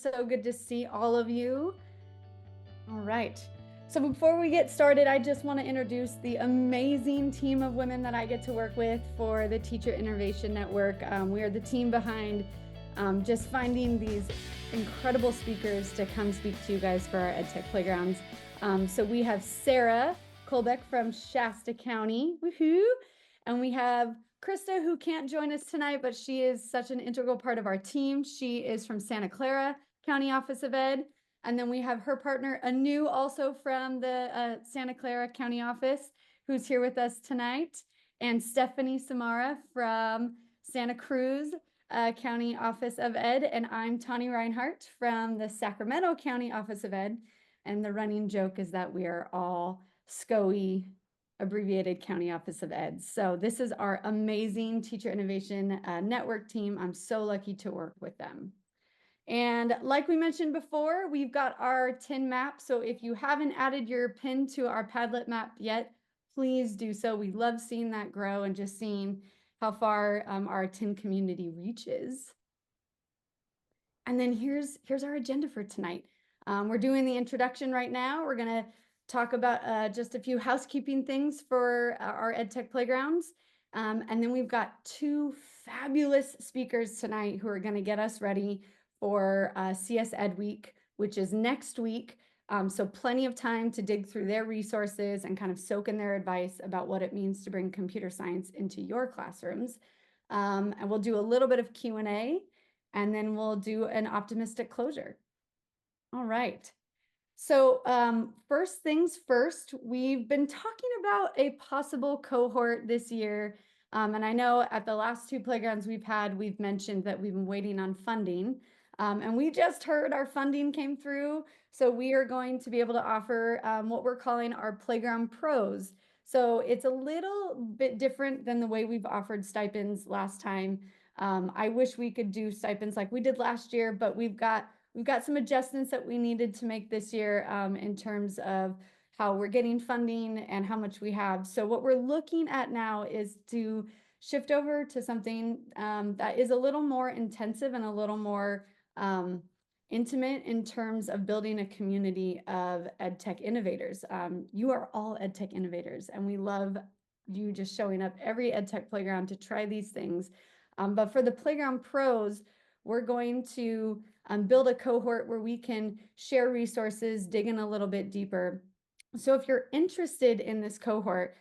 So good to see all of you. All right. So before we get started, I just want to introduce the amazing team of women that I get to work with for the Teacher Innovation Network. We are the team behind just finding these incredible speakers to come speak to you guys for our EdTech Playgrounds. So we have Sarah Colbeck from Shasta County, woohoo! And we have Krista, who can't join us tonight, but she is such an integral part of our team. She is from Santa Clara County Office of Ed. And then we have her partner, Anu, also from the Santa Clara County Office, who's here with us tonight, and Stephanie Samara from Santa Cruz County Office of Ed. And I'm Tani Reinhardt from the Sacramento County Office of Ed. And the running joke is that we are all SCOE, abbreviated County Office of Ed. So this is our amazing Teacher Innovation Network team. I'm so lucky to work with them. And like we mentioned before, we've got our TIN map. So if you haven't added your PIN to our Padlet map yet, please do so. We love seeing that grow and just seeing how far our TIN community reaches. And then here's our agenda for tonight. We're doing the introduction right now. We're going to talk about just a few housekeeping things for our EdTech Playgrounds. And then we've got two fabulous speakers tonight who are going to get us ready for CSEd Week, which is next week. So plenty of time to dig through their resources and kind of soak in their advice about what it means to bring computer science into your classrooms. And we'll do a little bit of Q&A, and then we'll do an optimistic closure. All right. So first things first, we've been talking about a possible cohort this year. And I know at the last two playgrounds we've mentioned that we've been waiting on funding. And we just heard our funding came through. So we are going to be able to offer what we're calling our Playground Pros. So it's a little bit different than the way we've offered stipends last time. I wish we could do stipends like we did last year, but we've got some adjustments that we needed to make this year in terms of how we're getting funding and how much we have. So what we're looking at now is to shift over to something that is a little more intensive and a little more intimate in terms of building a community of EdTech innovators. You are all EdTech innovators, and we love you just showing up every EdTech playground to try these things. But for the Playground Pros, we're going to build a cohort where we can share resources, dig in a little bit deeper. So if you're interested in this cohort,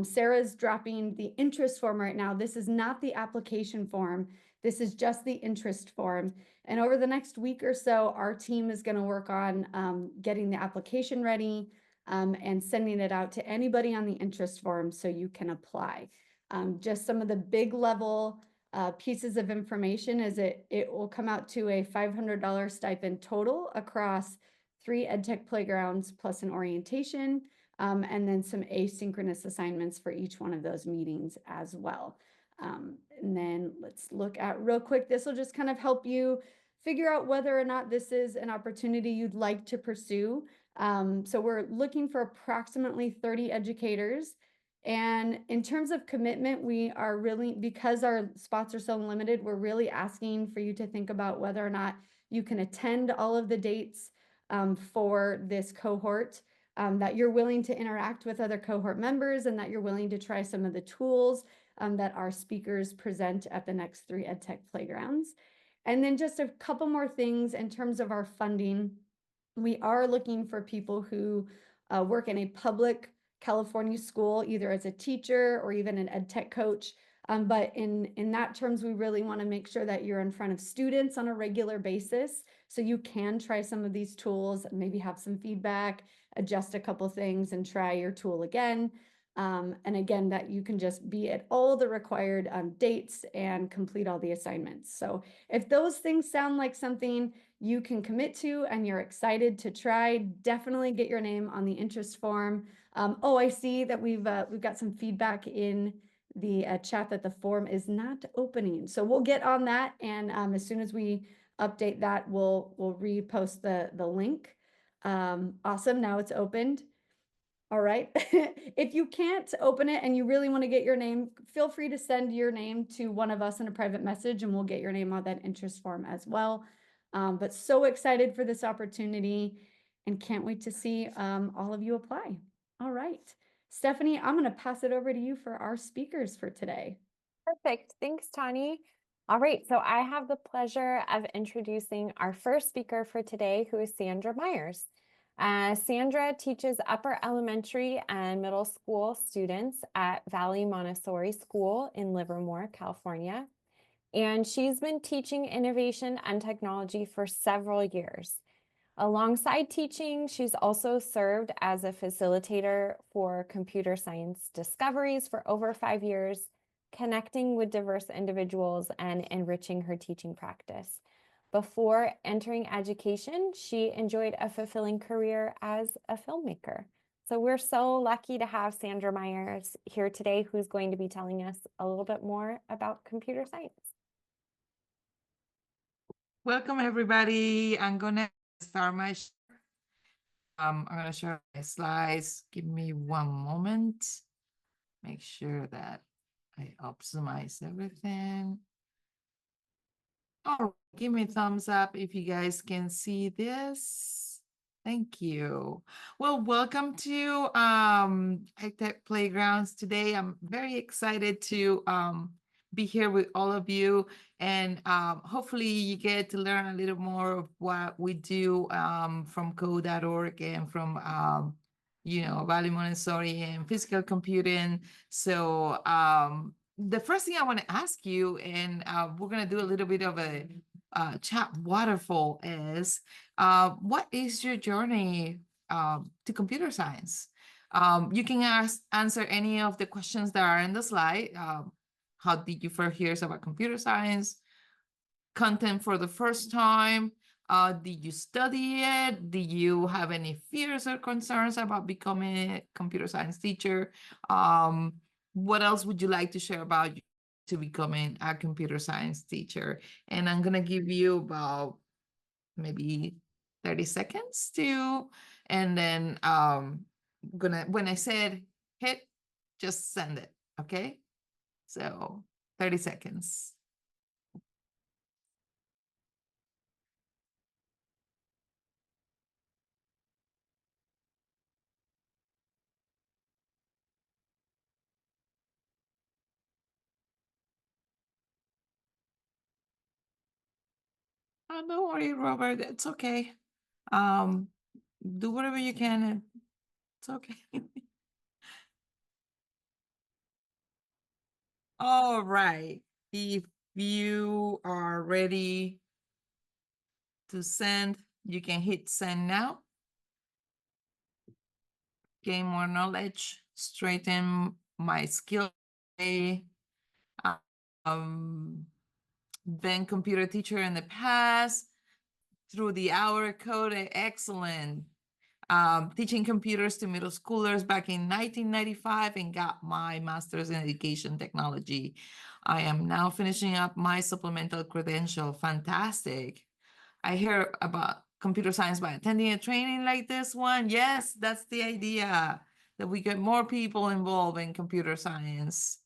Sarah's dropping the interest form right now. This is not the application form. This is just the interest form. And over the next week or so, our team is going to work on getting the application ready and sending it out to anybody on the interest form so you can apply. Just some of the big level pieces of information is it will come out to a $500 stipend total across 3 EdTech playgrounds plus an orientation, and then some asynchronous assignments for each one of those meetings as well. And then let's look at real quick. This will just kind of help you figure out whether or not this is an opportunity you'd like to pursue. So we're looking for approximately 30 educators. And in terms of commitment, we are really, because our spots are so limited, we're really asking for you to think about whether or not you can attend all of the dates for this cohort, that you're willing to interact with other cohort members, and that you're willing to try some of the tools that our speakers present at the next 3 EdTech playgrounds. And then just a couple more things in terms of our funding. We are looking for people who work in a public California school, either as a teacher or even an EdTech coach. But in that terms, we really want to make sure that you're in front of students on a regular basis, so you can try some of these tools, maybe have some feedback, adjust a couple things, and try your tool again. And again, that you can just be at all the required dates and complete all the assignments. So if those things sound like something you can commit to and you're excited to try, definitely get your name on the interest form. Oh, I see that we've got some feedback in the chat that the form is not opening. So we'll get on that, and as soon as we update that, we'll repost the link. Awesome, now it's opened. All right. If you can't open it and you really want to get your name, feel free to send your name to one of us in a private message, and we'll get your name on that interest form as well. But so excited for this opportunity and can't wait to see all of you apply. All right. Stephanie, I'm going to pass it over to you for our speakers for today. Perfect. Thanks, Tani. All right, so I have the pleasure of introducing our first speaker for today, who is Sandra Myers. Sandra teaches upper elementary and middle school students at Valley Montessori School in Livermore, California. And she's been teaching innovation and technology for several years. Alongside teaching, she's also served as a facilitator for computer science discoveries for over 5 years, connecting with diverse individuals and enriching her teaching practice. Before entering education, she enjoyed a fulfilling career as a filmmaker. So we're so lucky to have Sandra Myers here today, who's going to be telling us a little bit more about computer science. Welcome, everybody. I'm gonna start my I'm gonna share my slides. Give me one moment. Make sure that I optimize everything. Oh, give me a thumbs up if you guys can see this. Thank you. Well, welcome to Tech Playgrounds today. I'm very excited to be here with all of you, and hopefully you get to learn a little more of what we do from code.org and from Valley Montessori and physical computing. So the first thing I want to ask you, and we're going to do a little bit of a chat waterfall, is what is your journey to computer science? You can answer any of the questions that are in the slide. How did you first hear about computer science? Content for the first time? Did you study it? Did you have any fears or concerns about becoming a computer science teacher? What else would you like to share about to becoming a computer science teacher? And I'm gonna give you about maybe 30 seconds to, and then when I said hit, just send it, okay? So 30 seconds. Oh, don't worry, Robert. It's okay. Do whatever you can. And it's okay. All right. If you are ready to send, you can hit send now. Gain more knowledge, straighten my skill. Been computer teacher in the past through the hour code. Excellent. Teaching computers to middle schoolers back in 1995 and got my master's in education technology. I am now finishing up my supplemental credential. Fantastic. I hear about computer science by attending a training like this one. Yes, that's the idea, that we get more people involved in computer science.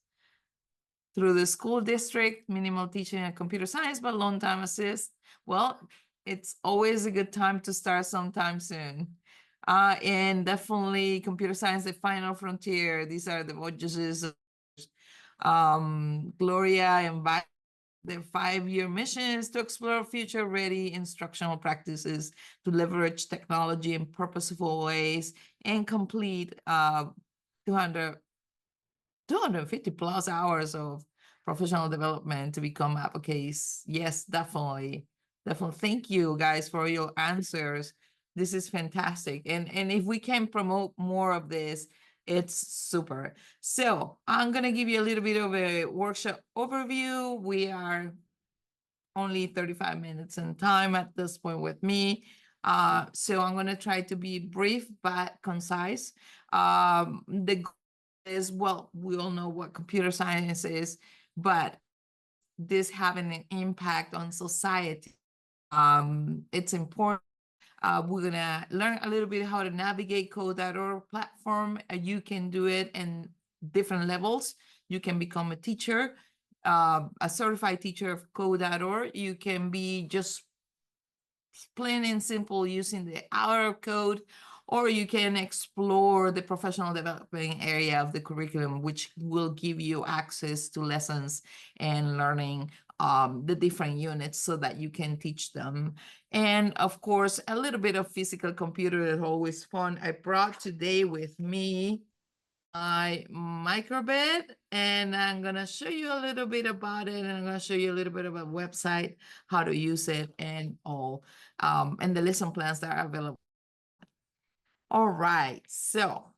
Through the school district, minimal teaching and computer science, but long time assist. Well, it's always a good time to start sometime soon. And definitely computer science, the final frontier. These are the voyages of Gloria and their 5-year mission is to explore future-ready instructional practices to leverage technology in purposeful ways and complete 250 plus hours of professional development to become advocates. Yes, definitely. Definitely. Thank you guys for your answers. This is fantastic. And if we can promote more of this, it's super. So I'm going to give you a little bit of a workshop overview. We are only 35 minutes in time at this point with me. So I'm going to try to be brief but concise. The goal is, well, we all know what computer science is, but this having an impact on society. It's important. We're gonna learn a little bit how to navigate code.org platform. You can do it in different levels. You can become a teacher, a certified teacher of code.org. You can be just plain and simple using the hour of code, or you can explore the professional development area of the curriculum, which will give you access to lessons and learning the different units so that you can teach them. And of course, a little bit of physical computer is always fun. I brought today with me my microbit, and I'm gonna show you a little bit about it, and I'm gonna show you a little bit about website, how to use it, and all, and the lesson plans that are available. All right, so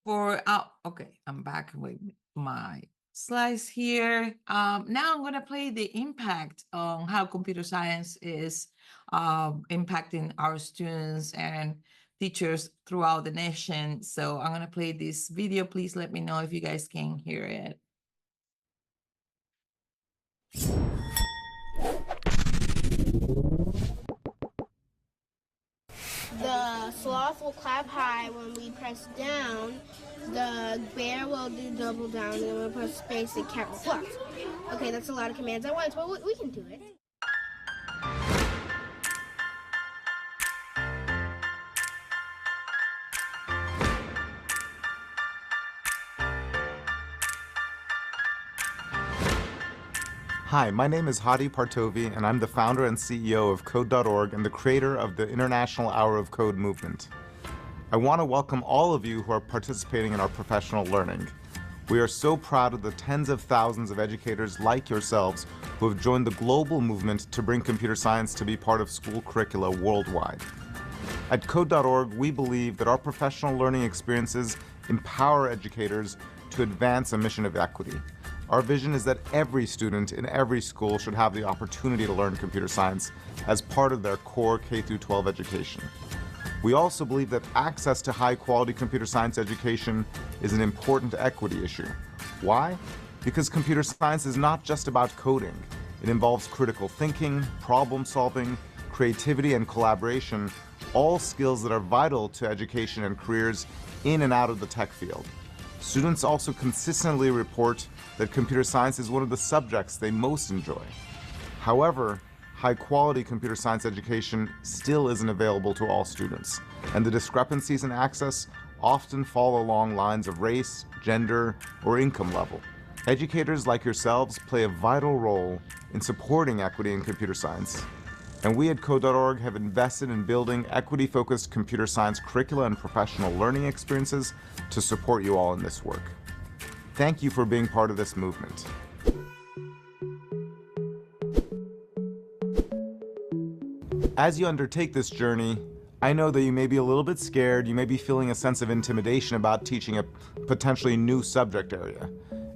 okay, I'm back with my slides here. Now I'm gonna play the impact on how computer science is impacting our students and teachers throughout the nation. So I'm gonna play this video. Please let me know if you guys can hear it. The sloth will clap high when we press down. The bear will do double down, and when we press space, the cat will fluff. Okay, that's a lot of commands at once, but we can do it. Hi, my name is Hadi Partovi, and I'm the founder and CEO of Code.org and the creator of the International Hour of Code movement. I want to welcome all of you who are participating in our professional learning. We are so proud of the tens of thousands of educators like yourselves who have joined the global movement to bring computer science to be part of school curricula worldwide. At Code.org, we believe that our professional learning experiences empower educators to advance a mission of equity. Our vision is that every student in every school should have the opportunity to learn computer science as part of their core K-12 education. We also believe that access to high-quality computer science education is an important equity issue. Why? Because computer science is not just about coding. It involves critical thinking, problem solving, creativity, and collaboration, all skills that are vital to education and careers in and out of the tech field. Students also consistently report that computer science is one of the subjects they most enjoy. However, high-quality computer science education still isn't available to all students, and the discrepancies in access often fall along lines of race, gender, or income level. Educators like yourselves play a vital role in supporting equity in computer science, and we at Code.org have invested in building equity-focused computer science curricula and professional learning experiences to support you all in this work. Thank you for being part of this movement. As you undertake this journey, I know that you may be a little bit scared, you may be feeling a sense of intimidation about teaching a potentially new subject area.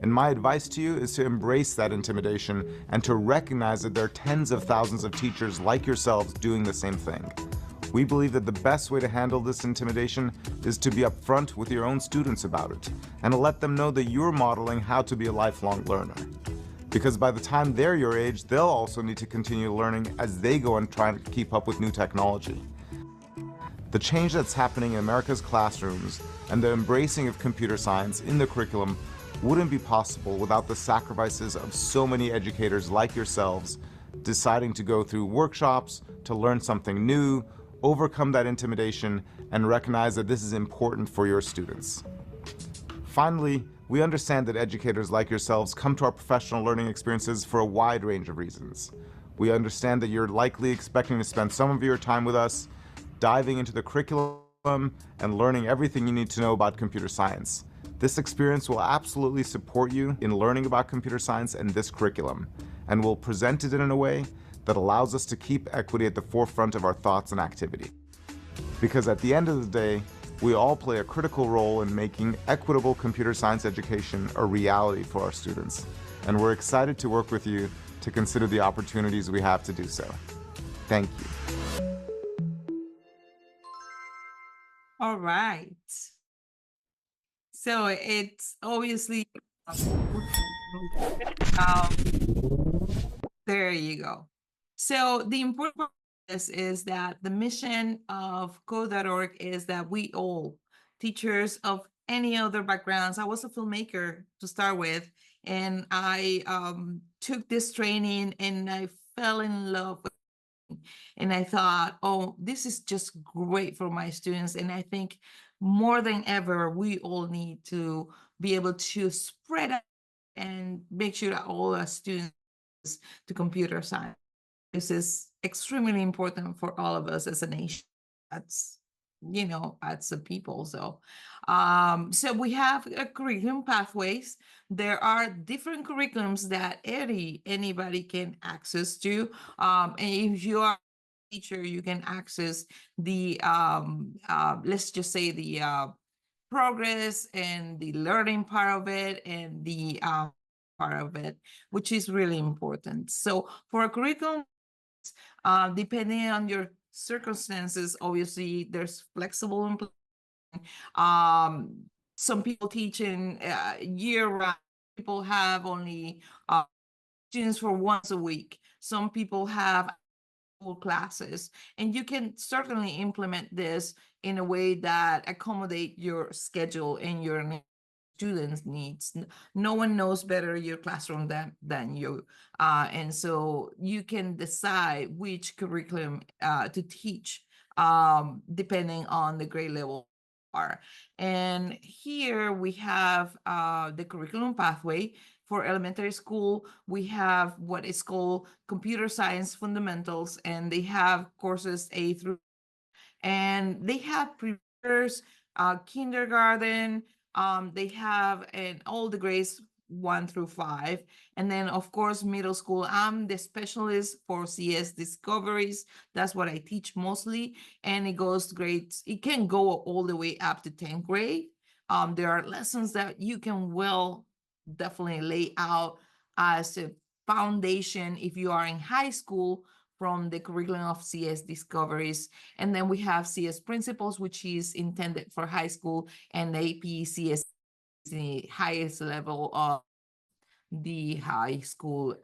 And my advice to you is to embrace that intimidation and to recognize that there are tens of thousands of teachers like yourselves doing the same thing. We believe that the best way to handle this intimidation is to be upfront with your own students about it and to let them know that you're modeling how to be a lifelong learner. Because by the time they're your age, they'll also need to continue learning as they go and try to keep up with new technology. The change that's happening in America's classrooms and the embracing of computer science in the curriculum wouldn't be possible without the sacrifices of so many educators like yourselves deciding to go through workshops, to learn something new, overcome that intimidation, and recognize that this is important for your students. Finally, we understand that educators like yourselves come to our professional learning experiences for a wide range of reasons. We understand that you're likely expecting to spend some of your time with us, diving into the curriculum and learning everything you need to know about computer science. This experience will absolutely support you in learning about computer science and this curriculum, and we'll present it in a way that allows us to keep equity at the forefront of our thoughts and activity. Because at the end of the day, we all play a critical role in making equitable computer science education a reality for our students, and we're excited to work with you to consider the opportunities we have to do so. Thank you. All right. So it's obviously, there you go. So the important part of this is that the mission of Code.org is that we all, teachers of any other backgrounds, I was a filmmaker to start with, and I took this training and I fell in love with And I thought, oh, this is just great for my students. And I think more than ever, we all need to be able to spread out and make sure that all our students to computer science. This is extremely important for all of us as a nation. That's, as a people. So we have a curriculum pathways. There are different curriculums that anybody can access to. And if you are a teacher, you can access the let's just say the progress and the learning part of it and the part of it, which is really important. So for a curriculum, depending on your circumstances, obviously there's flexible. Some people teach in year round. People have only students for once a week. Some people have full classes, and you can certainly implement this in a way that accommodate your schedule and your students' needs. No one knows better your classroom than you. And so you can decide which curriculum to teach depending on the grade level are. And here we have the curriculum pathway. For elementary school, we have what is called computer science fundamentals, and they have courses A through, and they have prepares, kindergarten, they have and all the grades 1 through 5, and then of course middle school. I'm the specialist for CS discoveries. That's what I teach mostly, and it goes grades. It can go all the way up to 10th grade. There are lessons that you can definitely lay out as a foundation if you are in high school from the curriculum of CS discoveries. And then we have CS principles, which is intended for high school, and AP CS is the highest level of the high school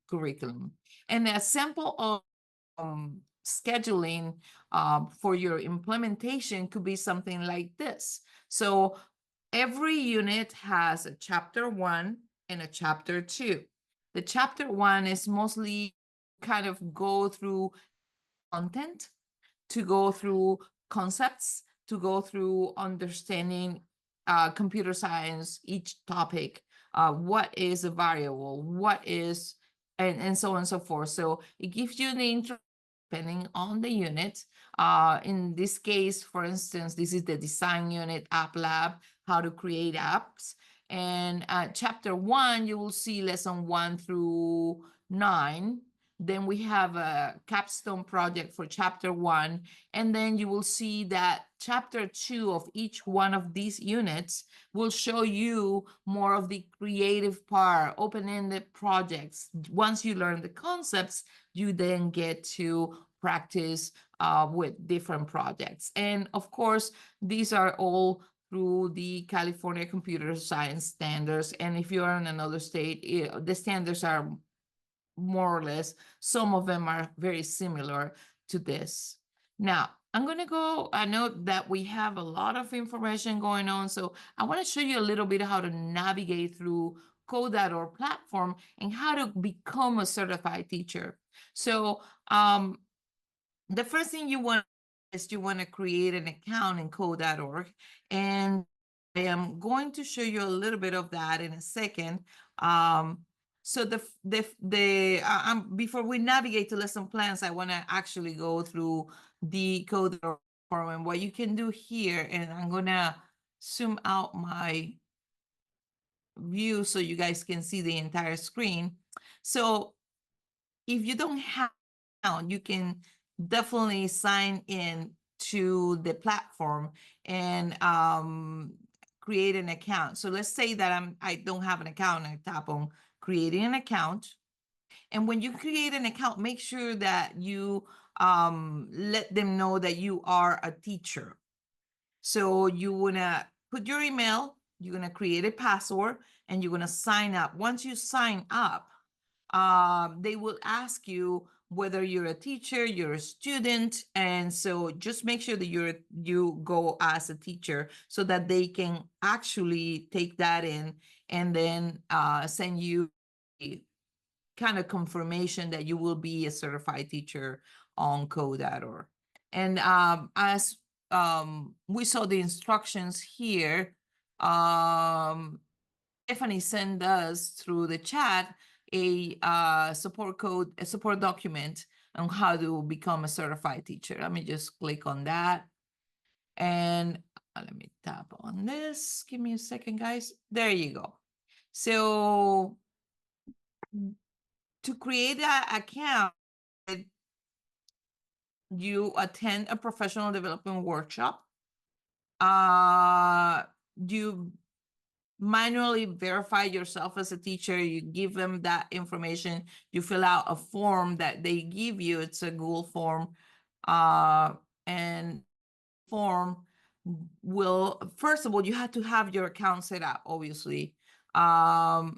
curriculum. And a sample of scheduling for your implementation could be something like this. So every unit has a chapter 1 and a chapter 2. The chapter 1 is mostly kind of go through content, to go through concepts, to go through understanding computer science, each topic, what is a variable, what is, and so on and so forth. So it gives you the intro depending on the unit. In this case, for instance, this is the design unit, app lab, how to create apps. And chapter 1, you will see lesson 1 through 9. Then we have a capstone project for chapter 1. And then you will see that chapter 2 of each one of these units will show you more of the creative part, open-ended projects. Once you learn the concepts, you then get to practice with different projects. And of course, these are all through the California Computer Science Standards. And if you are in another state, the standards are more or less, some of them are very similar to this. Now, I'm going to go, I know that we have a lot of information going on, so I want to show you a little bit how to navigate through Code.org platform and how to become a certified teacher. So the first thing you want is you want to create an account in Code.org, and I am going to show you a little bit of that in a second. So before we navigate to lesson plans, I want to actually go through the code form and what you can do here. And I'm gonna zoom out my view so you guys can see the entire screen. So if you don't have an account, you can definitely sign in to the platform and create an account. So let's say that I don't have an account. I tap on creating an account. And when you create an account, make sure that you let them know that you are a teacher. So you wanna put your email, you're gonna create a password, and you're gonna sign up. Once you sign up, they will ask you whether you're a teacher, you're a student, and so just make sure that you go as a teacher so that they can actually take that in and then send you a kind of confirmation that you will be a certified teacher on code.org. And as we saw the instructions here, Stephanie sent us through the chat a support document on how to become a certified teacher. Let me just click on that. And let me tap on this. Give me a second, guys. There you go. So to create an account, you attend a professional development workshop. You manually verify yourself as a teacher. You give them that information. You fill out a form that they give you. It's a Google form. And form will, first of all, you have to have your account set up, obviously. So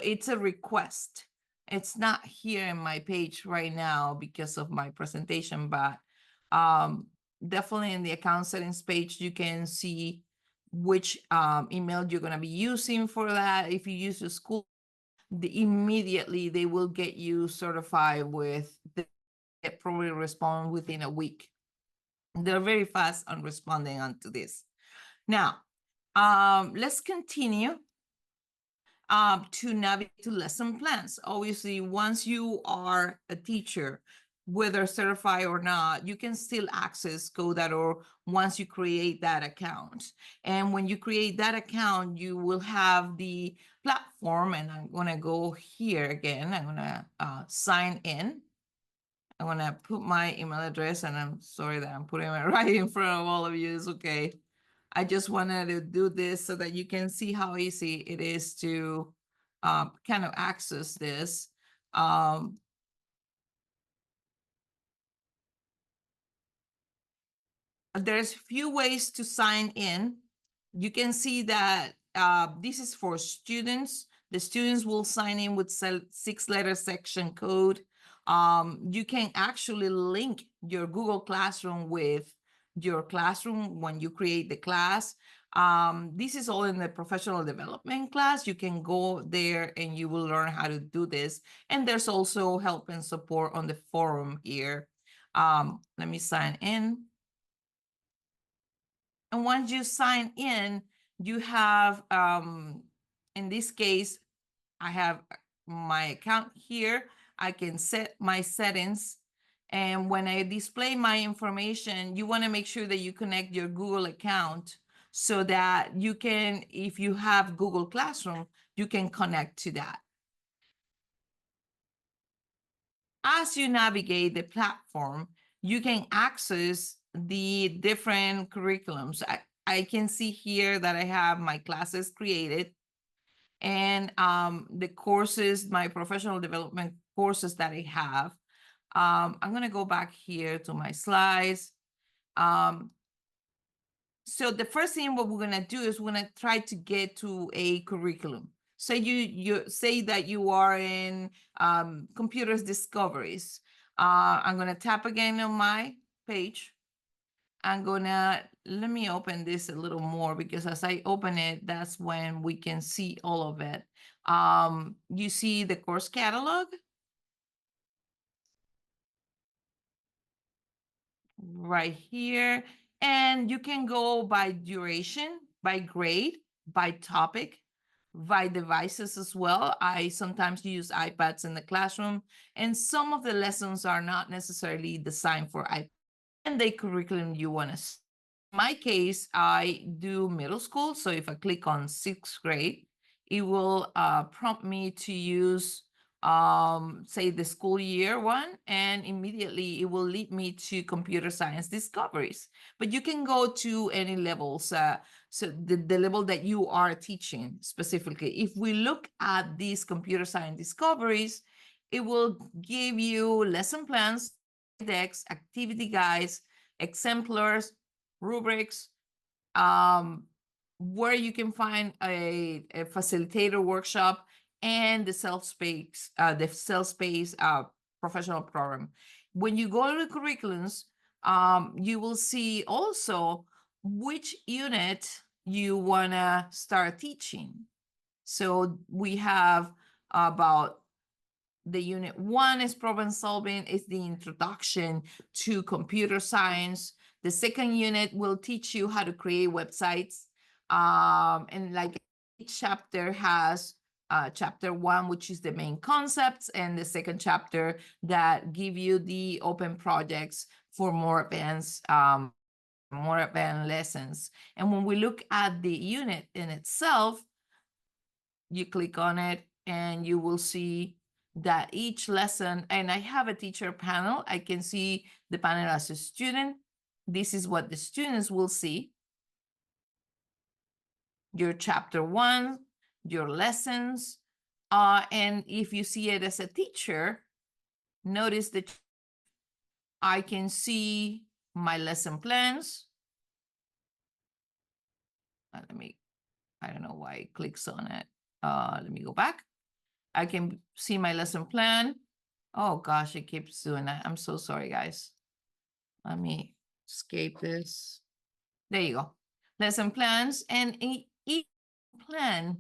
it's a request. It's not here in my page right now because of my presentation, but definitely in the account settings page, you can see which email you're going to be using for that. If you use the school, immediately they will get you certified with the probably respond within a week. They're very fast on responding onto this. Now, let's continue to navigate to lesson plans. Obviously, once you are a teacher, whether certified or not, you can still access code.org once you create that account. And when you create that account, you will have the platform, and I'm going to go here again. I'm going to sign in. I'm going to put my email address, and I'm sorry that I'm putting it right in front of all of you. It's okay. I just wanted to do this so that you can see how easy it is to kind of access this. There's few ways to sign in. You can see that this is for students. The students will sign in with 6-letter section code. You can actually link your Google Classroom with your classroom when you create the class. This is all in the professional development class. You can go there and you will learn how to do this. And there's also help and support on the forum here. Let me sign in. And once you sign in, you have, in this case, I have my account here. I can set my settings. And when I display my information, you want to make sure that you connect your Google account so that you can, if you have Google Classroom, you can connect to that. As you navigate the platform, you can access the different curriculums. I can see here that I have my classes created and the courses, my professional development courses that I have. I'm going to go back here to my slides. So the first thing what we're going to do is we're going to try to get to a curriculum. So you say that you are in computers discoveries. I'm going to tap again on my page. I'm gonna, let me open this a little more because as I open it, that's when we can see all of it. You see the course catalog? Right here. And you can go by duration, by grade, by topic, by devices as well. I sometimes use iPads in the classroom, and some of the lessons are not necessarily designed for iPads and the curriculum you want to. In my case, I do middle school. So if I click on 6th grade, it will prompt me to use, say, the school year one, and immediately it will lead me to computer science discoveries. But you can go to any levels. So the level that you are teaching specifically. If we look at these computer science discoveries, it will give you lesson plans, decks, activity guides, exemplars, rubrics, where you can find a facilitator workshop and the self-space professional program. When you go to the curriculums, you will see also which unit you want to start teaching. So we have about the unit 1 is problem solving, is the introduction to computer science. The second unit will teach you how to create websites. And like each chapter has chapter 1, which is the main concepts, and the second chapter that give you the open projects for more advanced lessons. And when we look at the unit in itself, you click on it and you will see that each lesson, and I have a teacher panel. I can see the panel as a student. This is what the students will see. Your chapter 1, your lessons. And if you see it as a teacher, notice that I can see my lesson plans. I don't know why it clicks on it. Let me go back. I can see my lesson plan. Oh gosh, it keeps doing that. I'm so sorry, guys. Let me escape this. There you go. Lesson plans, and each plan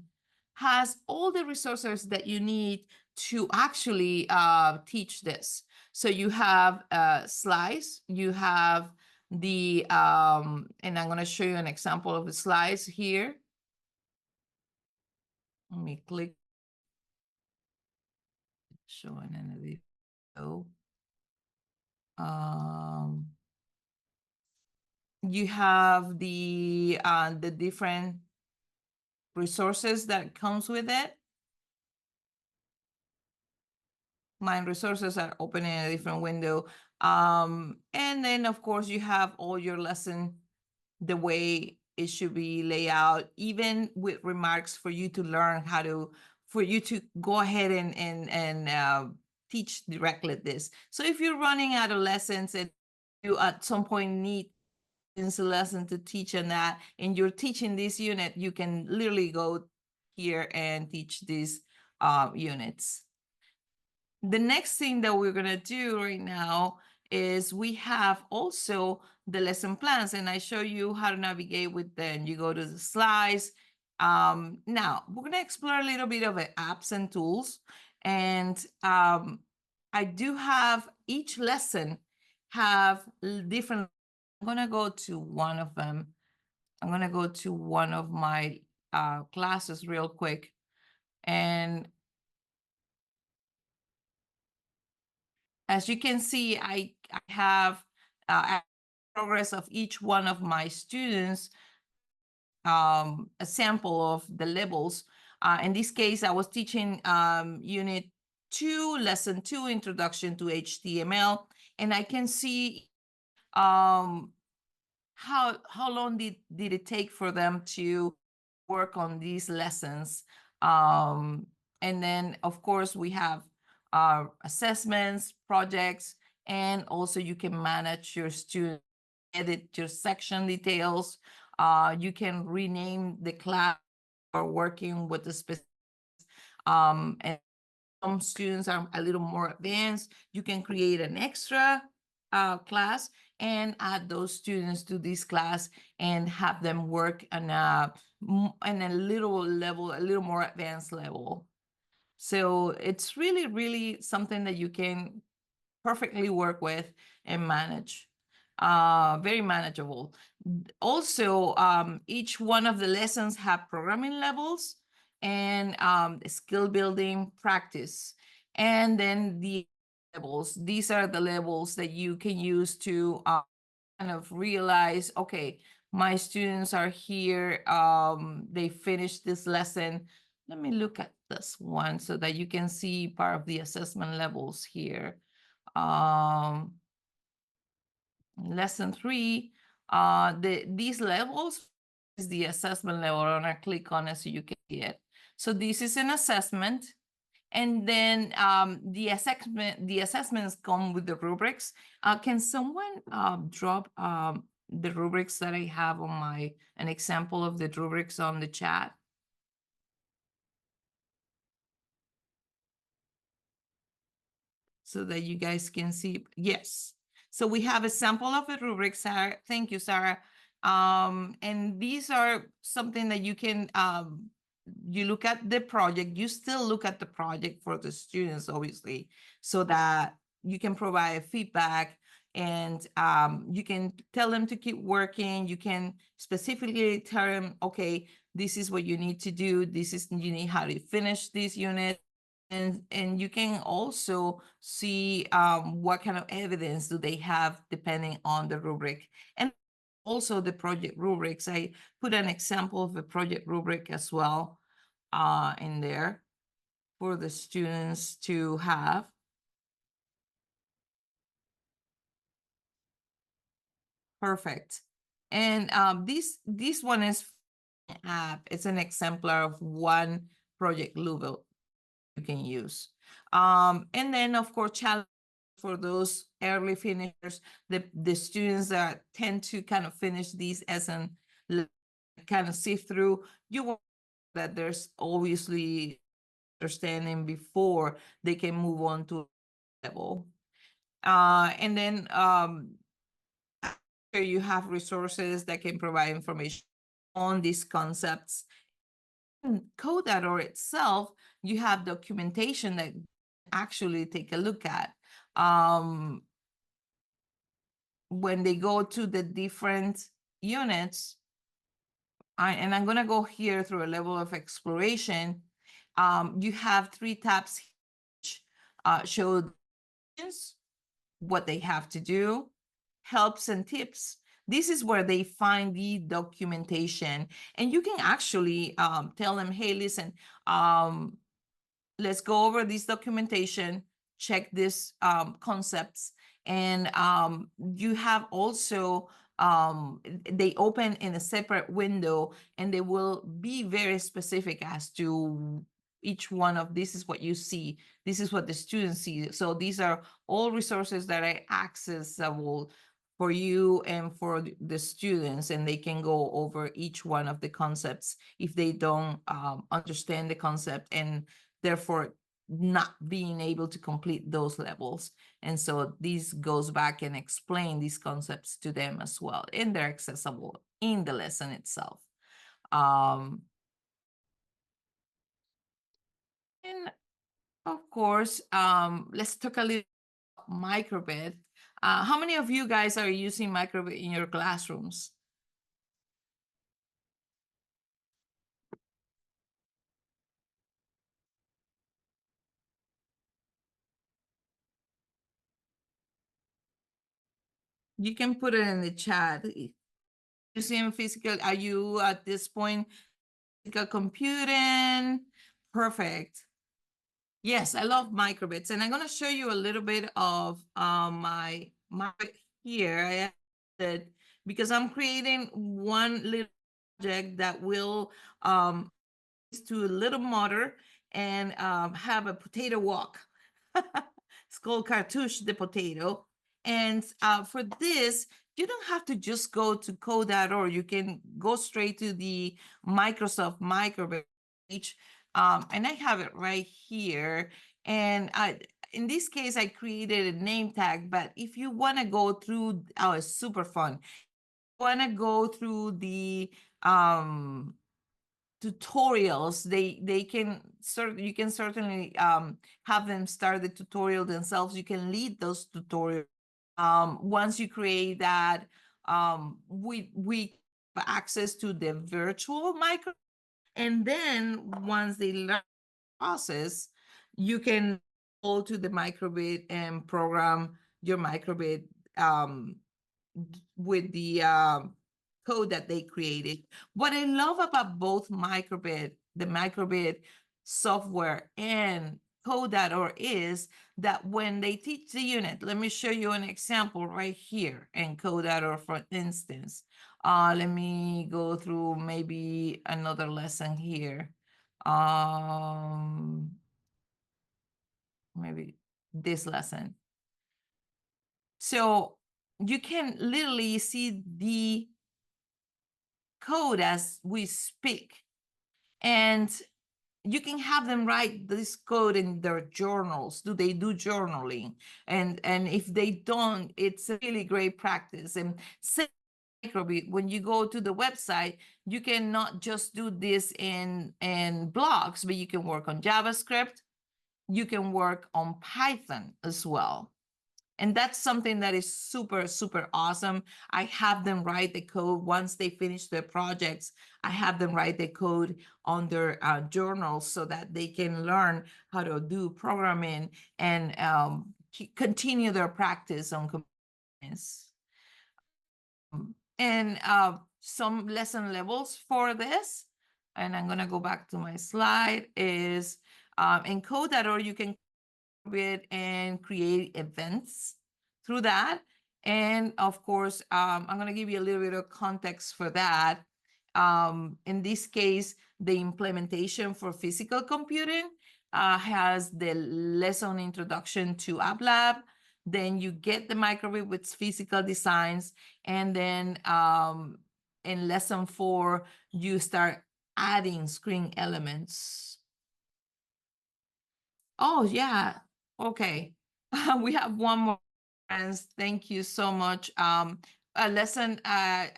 has all the resources that you need to actually teach this. So you have slides, you have the, and I'm going to show you an example of the slides here. Let me click. Showing in the video. You have the different resources that comes with it. My resources are open in a different window. And then of course you have all your lesson the way it should be laid out, even with remarks for you to learn how to, for you to go ahead and teach directly this. So if you're running out of lessons and you at some point need a lesson to teach on that, and you're teaching this unit, you can literally go here and teach these units. The next thing that we're gonna do right now is we have also the lesson plans, and I show you how to navigate with them. You go to the slides. Now we're gonna explore a little bit of apps and tools, and I do have each lesson have different. I'm gonna go to one of them. I'm gonna go to one of my classes real quick, and as you can see, I have progress of each one of my students, a sample of the levels. In this case, I was teaching unit 2, lesson 2, introduction to HTML, and I can see how long did it take for them to work on these lessons. And then, of course, we have assessments, projects, and also you can manage your student, edit your section details. You can rename the class or working with the specific, and some students are a little more advanced. You can create an extra class and add those students to this class and have them work on a little level, a little more advanced level. So it's really, really something that you can perfectly work with and manage. Very manageable. Also, each one of the lessons have programming levels and skill building practice. And then the levels, these are the levels that you can use to kind of realize, okay, my students are here, they finished this lesson. Let me look at this one so that you can see part of the assessment levels here. Lesson 3, these levels is the assessment level. I'm gonna click on it so you can see it. So this is an assessment, and then the assessments come with the rubrics. Can someone drop the rubrics that I have on an example of the rubrics on the chat? So that you guys can see. Yes. So we have a sample of a rubric, Sarah. Thank you, Sarah. And these are something that you can you look at the project, you still look at the project for the students, obviously, so that you can provide feedback, and you can tell them to keep working. You can specifically tell them, okay, this is what you need to do. This is, you need how to finish this unit. And you can also see what kind of evidence do they have depending on the rubric. And also the project rubrics. I put an example of a project rubric as well in there for the students to have. Perfect. And this one is an app. It's an exemplar of one project level you can use. And then of course, challenge for those early finishers, the students that tend to kind of finish these as an kind of sift through. You want that there's obviously understanding before they can move on to level. And then you have resources that can provide information on these concepts. In Code.org itself, you have documentation that actually take a look at. When they go to the different units, and I'm going to go here through a level of exploration. You have 3 tabs which show what they have to do, helps and tips. This is where they find the documentation, and you can actually tell them, hey, listen, let's go over this documentation, check these concepts, and you have also they open in a separate window, and they will be very specific as to each one of this is what you see, this is what the students see. So these are all resources that are accessible for you and for the students, and they can go over each one of the concepts if they don't understand the concept, and therefore not being able to complete those levels. And so this goes back and explain these concepts to them as well, and they're accessible in the lesson itself. And of course, let's talk a little microbit. How many of you guys are using microbit in your classrooms? You can put it in the chat. Using physical, are you at this point physical computing? Perfect. Yes, I love microbits, and I'm going to show you a little bit of my here. I added, because I'm creating one little project that will to a little motor and have a potato walk. It's called Cartouche the Potato. And for this, you don't have to just go to code.org. You can go straight to the Microsoft Microbit page. And I have it right here. And in this case, I created a name tag. But if you want to go through, oh, it's super fun. Want to go through the tutorials, they can you can certainly have them start the tutorial themselves. You can lead those tutorials. Once you create that, we have access to the virtual micro, and then once they learn the process, you can go to the microbit and program your microbit with the code that they created. What I love about both microbit, the microbit software, and code.org is that when they teach the unit, let me show you an example right here in code.org, for instance. Let me go through maybe another lesson here. Maybe this lesson. So you can literally see the code as we speak, and you can have them write this code in their journals. Do they do journaling? And if they don't, it's a really great practice. And microbit, when you go to the website, you can not just do this in blocks, but you can work on JavaScript. You can work on Python as well. And that's something that is super, super awesome. I have them write the code once they finish their projects. I have them write the code on their journals so that they can learn how to do programming and continue their practice on computers. And some lesson levels for this, and I'm gonna go back to my slide, is in code.org, you can it and create events through that. And of course, I'm going to give you a little bit of context for that. In this case, the implementation for physical computing has the lesson introduction to App Lab. Then you get the microbit with physical designs. And then in lesson 4, you start adding screen elements. Oh, yeah. Okay. We have one more, friends. Thank you so much. A lesson, I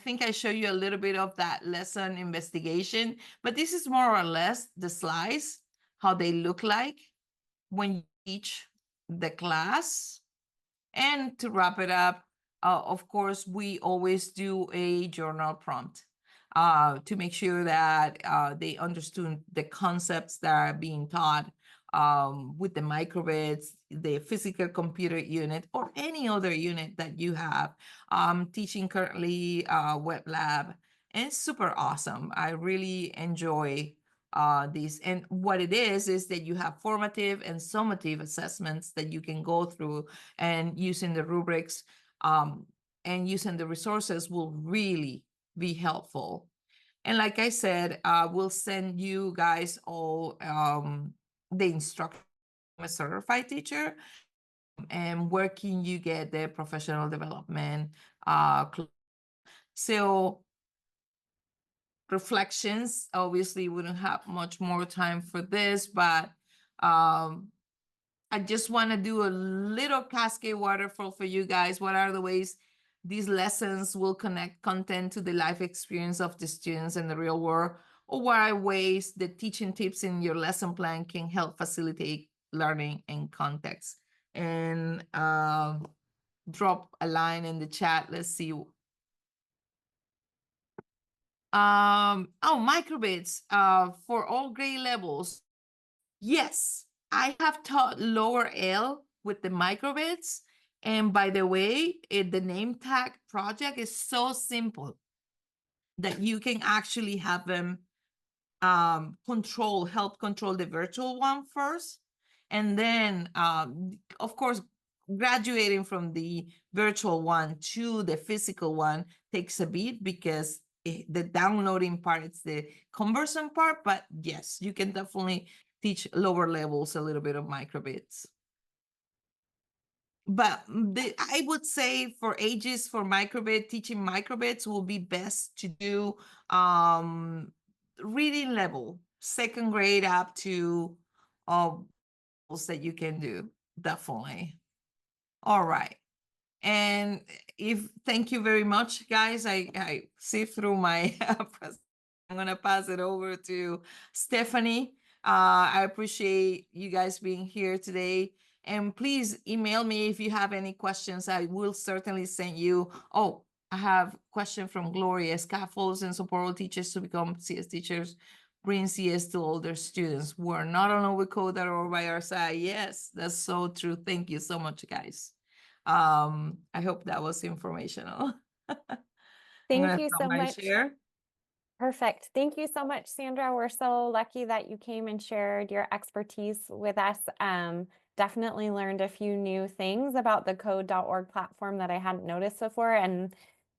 think I show you a little bit of that lesson investigation, but this is more or less the slides, how they look like when you teach the class. And to wrap it up, of course, we always do a journal prompt to make sure that they understood the concepts that are being taught with the microbits, the physical computer unit, or any other unit that you have. Teaching currently web lab, and it's super awesome. I really enjoy these. And what it is that you have formative and summative assessments that you can go through, and using the rubrics and using the resources will really be helpful. And like I said, we'll send you guys all the instruction from a certified teacher, and where can you get the professional development. So reflections, obviously we don't have much more time for this, but I just want to do a little cascade waterfall for you guys. What are the ways these lessons will connect content to the life experience of the students in the real world? Or what are ways the teaching tips in your lesson plan can help facilitate learning and context? And drop a line in the chat. Let's see. Microbits for all grade levels. Yes, I have taught lower L with the microbits. And by the way, the name tag project is so simple that you can actually have them help control the virtual one first. And then, of course, graduating from the virtual one to the physical one takes a bit, because the downloading part is the conversion part. But yes, you can definitely teach lower levels a little bit of microbits. But I would say for ages for microbit, teaching microbits will be best to do reading level, 2nd grade up to that you can do, definitely. All right. And thank you very much, guys. I see through my I'm gonna pass it over to Stephanie. I appreciate you guys being here today. And please email me if you have any questions. I will certainly send you. Oh, I have a question from Gloria. Scaffolds and support teachers to become CS teachers bring CS to older students. We're not alone with code that are by our side. Yes, that's so true. Thank you so much, guys. I hope that was informational. Thank you so much. Share. Perfect. Thank you so much, Sandra. We're so lucky that you came and shared your expertise with us. Definitely learned a few new things about the code.org platform that I hadn't noticed before, and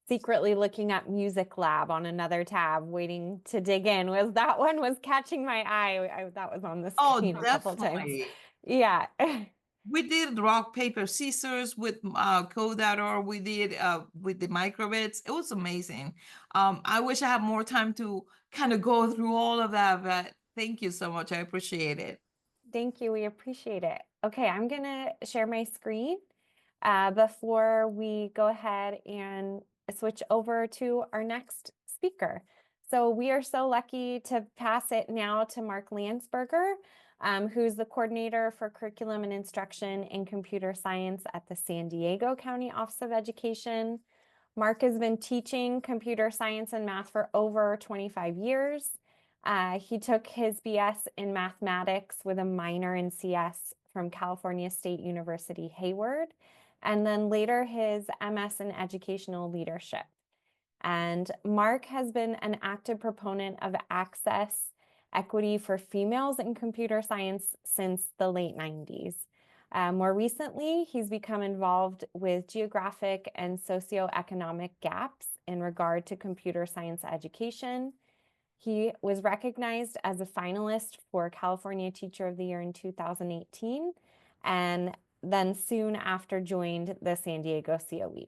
secretly looking at Music Lab on another tab, waiting to dig in. That one was catching my eye. That was on the screen a couple times. Yeah. We did rock, paper, scissors with code.org. We did with the microbits. It was amazing. I wish I had more time to kind of go through all of that, but thank you so much. I appreciate it. Thank you. We appreciate it. Okay, I'm going to share my screen before we go ahead and switch over to our next speaker. So we are so lucky to pass it now to Mark Lantsberger, who's the coordinator for curriculum and instruction in computer science at the San Diego County Office of Education. Mark has been teaching computer science and math for over 25 years. He took his BS in mathematics with a minor in CS from California State University, Hayward, and then later his MS in educational leadership. And Mark has been an active proponent of access equity for females in computer science since the late 90s. More recently, he's become involved with geographic and socioeconomic gaps in regard to computer science education. He was recognized as a finalist for California Teacher of the Year in 2018, and then soon after joined the San Diego COE.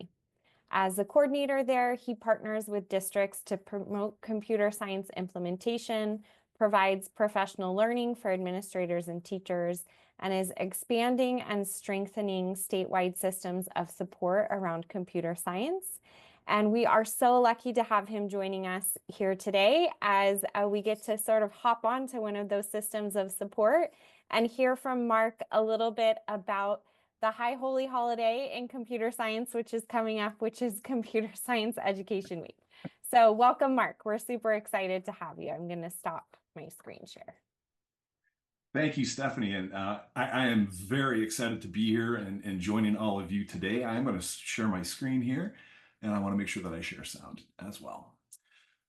As a coordinator there, he partners with districts to promote computer science implementation, provides professional learning for administrators and teachers, and is expanding and strengthening statewide systems of support around computer science. And we are so lucky to have him joining us here today as we get to sort of hop onto one of those systems of support and hear from Mark a little bit about the high holy holiday in computer science, which is coming up, which is Computer Science Education Week. So welcome, Mark. We're super excited to have you. I'm going to stop my screen share. Thank you, Stephanie. And I am very excited to be here and joining all of you today. I'm going to share my screen here, and I want to make sure that I share sound as well.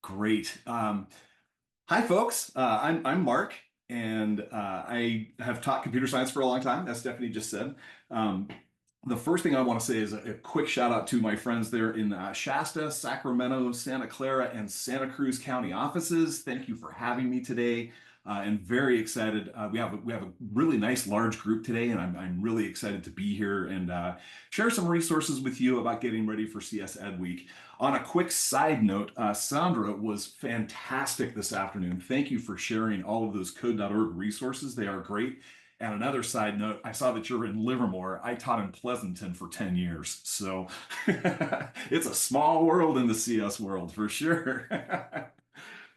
Great. Hi, folks. I'm Mark, and I have taught computer science for a long time, as Stephanie just said. The first thing I want to say is a quick shout out to my friends there in Shasta, Sacramento, Santa Clara, and Santa Cruz County offices. Thank you for having me today. And very excited. We have a really nice large group today, and I'm really excited to be here and share some resources with you about getting ready for CSEd Week. On a quick side note, Sandra was fantastic this afternoon. Thank you for sharing all of those code.org resources. They are great. And another side note, I saw that you're in Livermore. I taught in Pleasanton for 10 years. So it's a small world in the CS world for sure.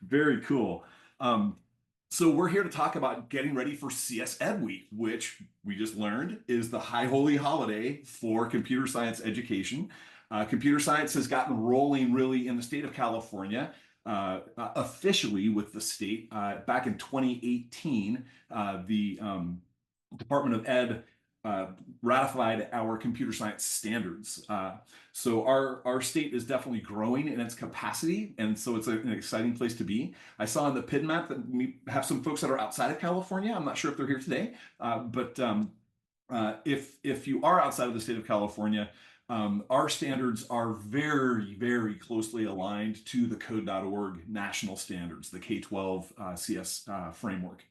Very cool. So we're here to talk about getting ready for CSEd Week, which we just learned is the high holy holiday for computer science education. Computer science has gotten rolling really in the state of California, officially with the state. Back in 2018, the Department of Ed ratified our computer science standards. So our state is definitely growing in its capacity, and so it's an exciting place to be. I saw on the PIN map that we have some folks that are outside of California. I'm not sure if they're here today, but if you are outside of the state of California, our standards are very, very closely aligned to the code.org national standards, the K-12 CS framework.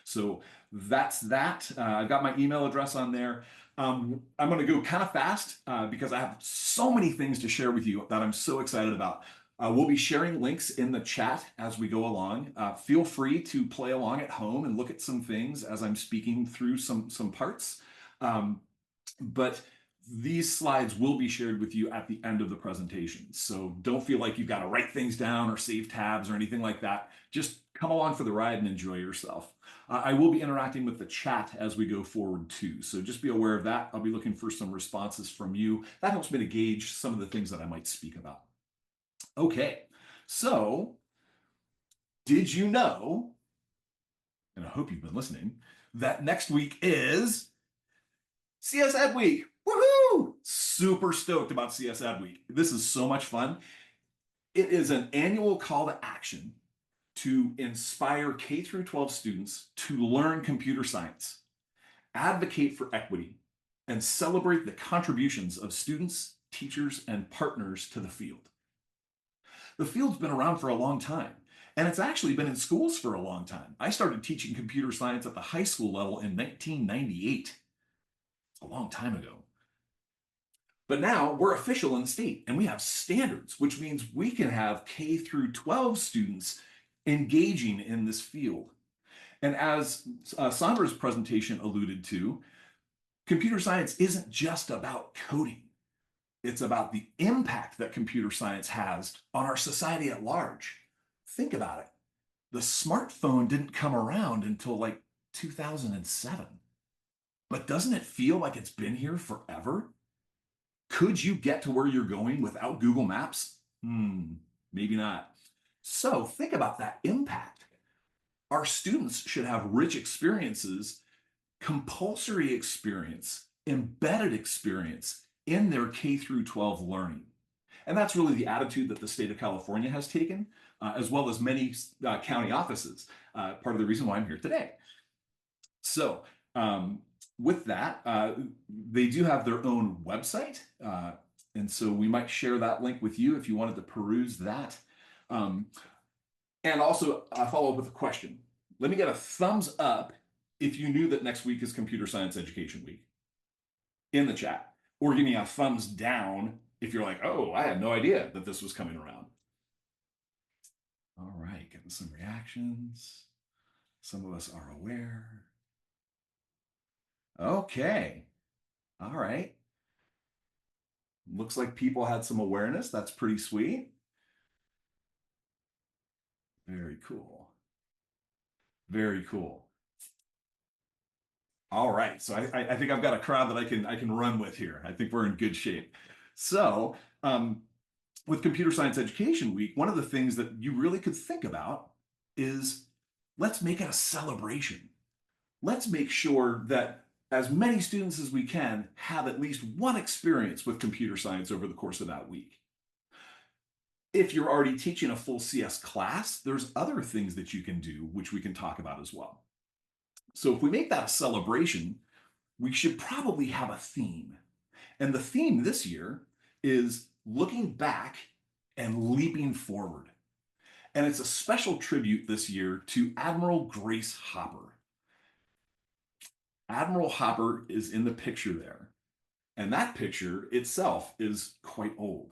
So that's that. I've got my email address on there. I'm going to go kind of fast because I have so many things to share with you that I'm so excited about. We'll be sharing links in the chat as we go along. Feel free to play along at home and look at some things as I'm speaking through some parts. But these slides will be shared with you at the end of the presentation. So don't feel like you've got to write things down or save tabs or anything like that. Just come along for the ride and enjoy yourself. I will be interacting with the chat as we go forward too. So just be aware of that. I'll be looking for some responses from you. That helps me to gauge some of the things that I might speak about. Okay, so did you know, and I hope you've been listening, that next week is CSEd Week. Woohoo! Super stoked about CSEd Week. This is so much fun. It is an annual call to action to inspire K-12 students to learn computer science, advocate for equity, and celebrate the contributions of students, teachers, and partners to the field. The field's been around for a long time, and it's actually been in schools for a long time. I started teaching computer science at the high school level in 1998. A long time ago. But now we're official in the state and we have standards, which means we can have K through 12 students engaging in this field. And as Sandra's presentation alluded to, computer science isn't just about coding. It's about the impact that computer science has on our society at large. Think about it. The smartphone didn't come around until like 2007. But doesn't it feel like it's been here forever? Could you get to where you're going without Google Maps? Maybe not. So think about that impact. Our students should have rich experiences, compulsory experience, embedded experience in their K through 12 learning. And that's really the attitude that the state of California has taken, as well as many county offices. Part of the reason why I'm here today. So with that, they do have their own website. And so we might share that link with you if you wanted to peruse that. And also follow up with a question. Let me get a thumbs up if you knew that next week is Computer Science Education Week in the chat, or give me a thumbs down if you're like, oh, I had no idea that this was coming around. All right, getting some reactions. Some of us are aware. Okay, all right. Looks like people had some awareness. That's pretty sweet. Very cool. Very cool. All right, so I think I've got a crowd that I can run with here. I think we're in good shape. So with Computer Science Education Week, one of the things that you really could think about is let's make it a celebration. Let's make sure that as many students as we can have at least one experience with computer science over the course of that week. If you're already teaching a full CS class, there's other things that you can do, which we can talk about as well. So if we make that a celebration, we should probably have a theme. And the theme this year is looking back and leaping forward. And it's a special tribute this year to Admiral Grace Hopper. Admiral Hopper is in the picture there. And that picture itself is quite old.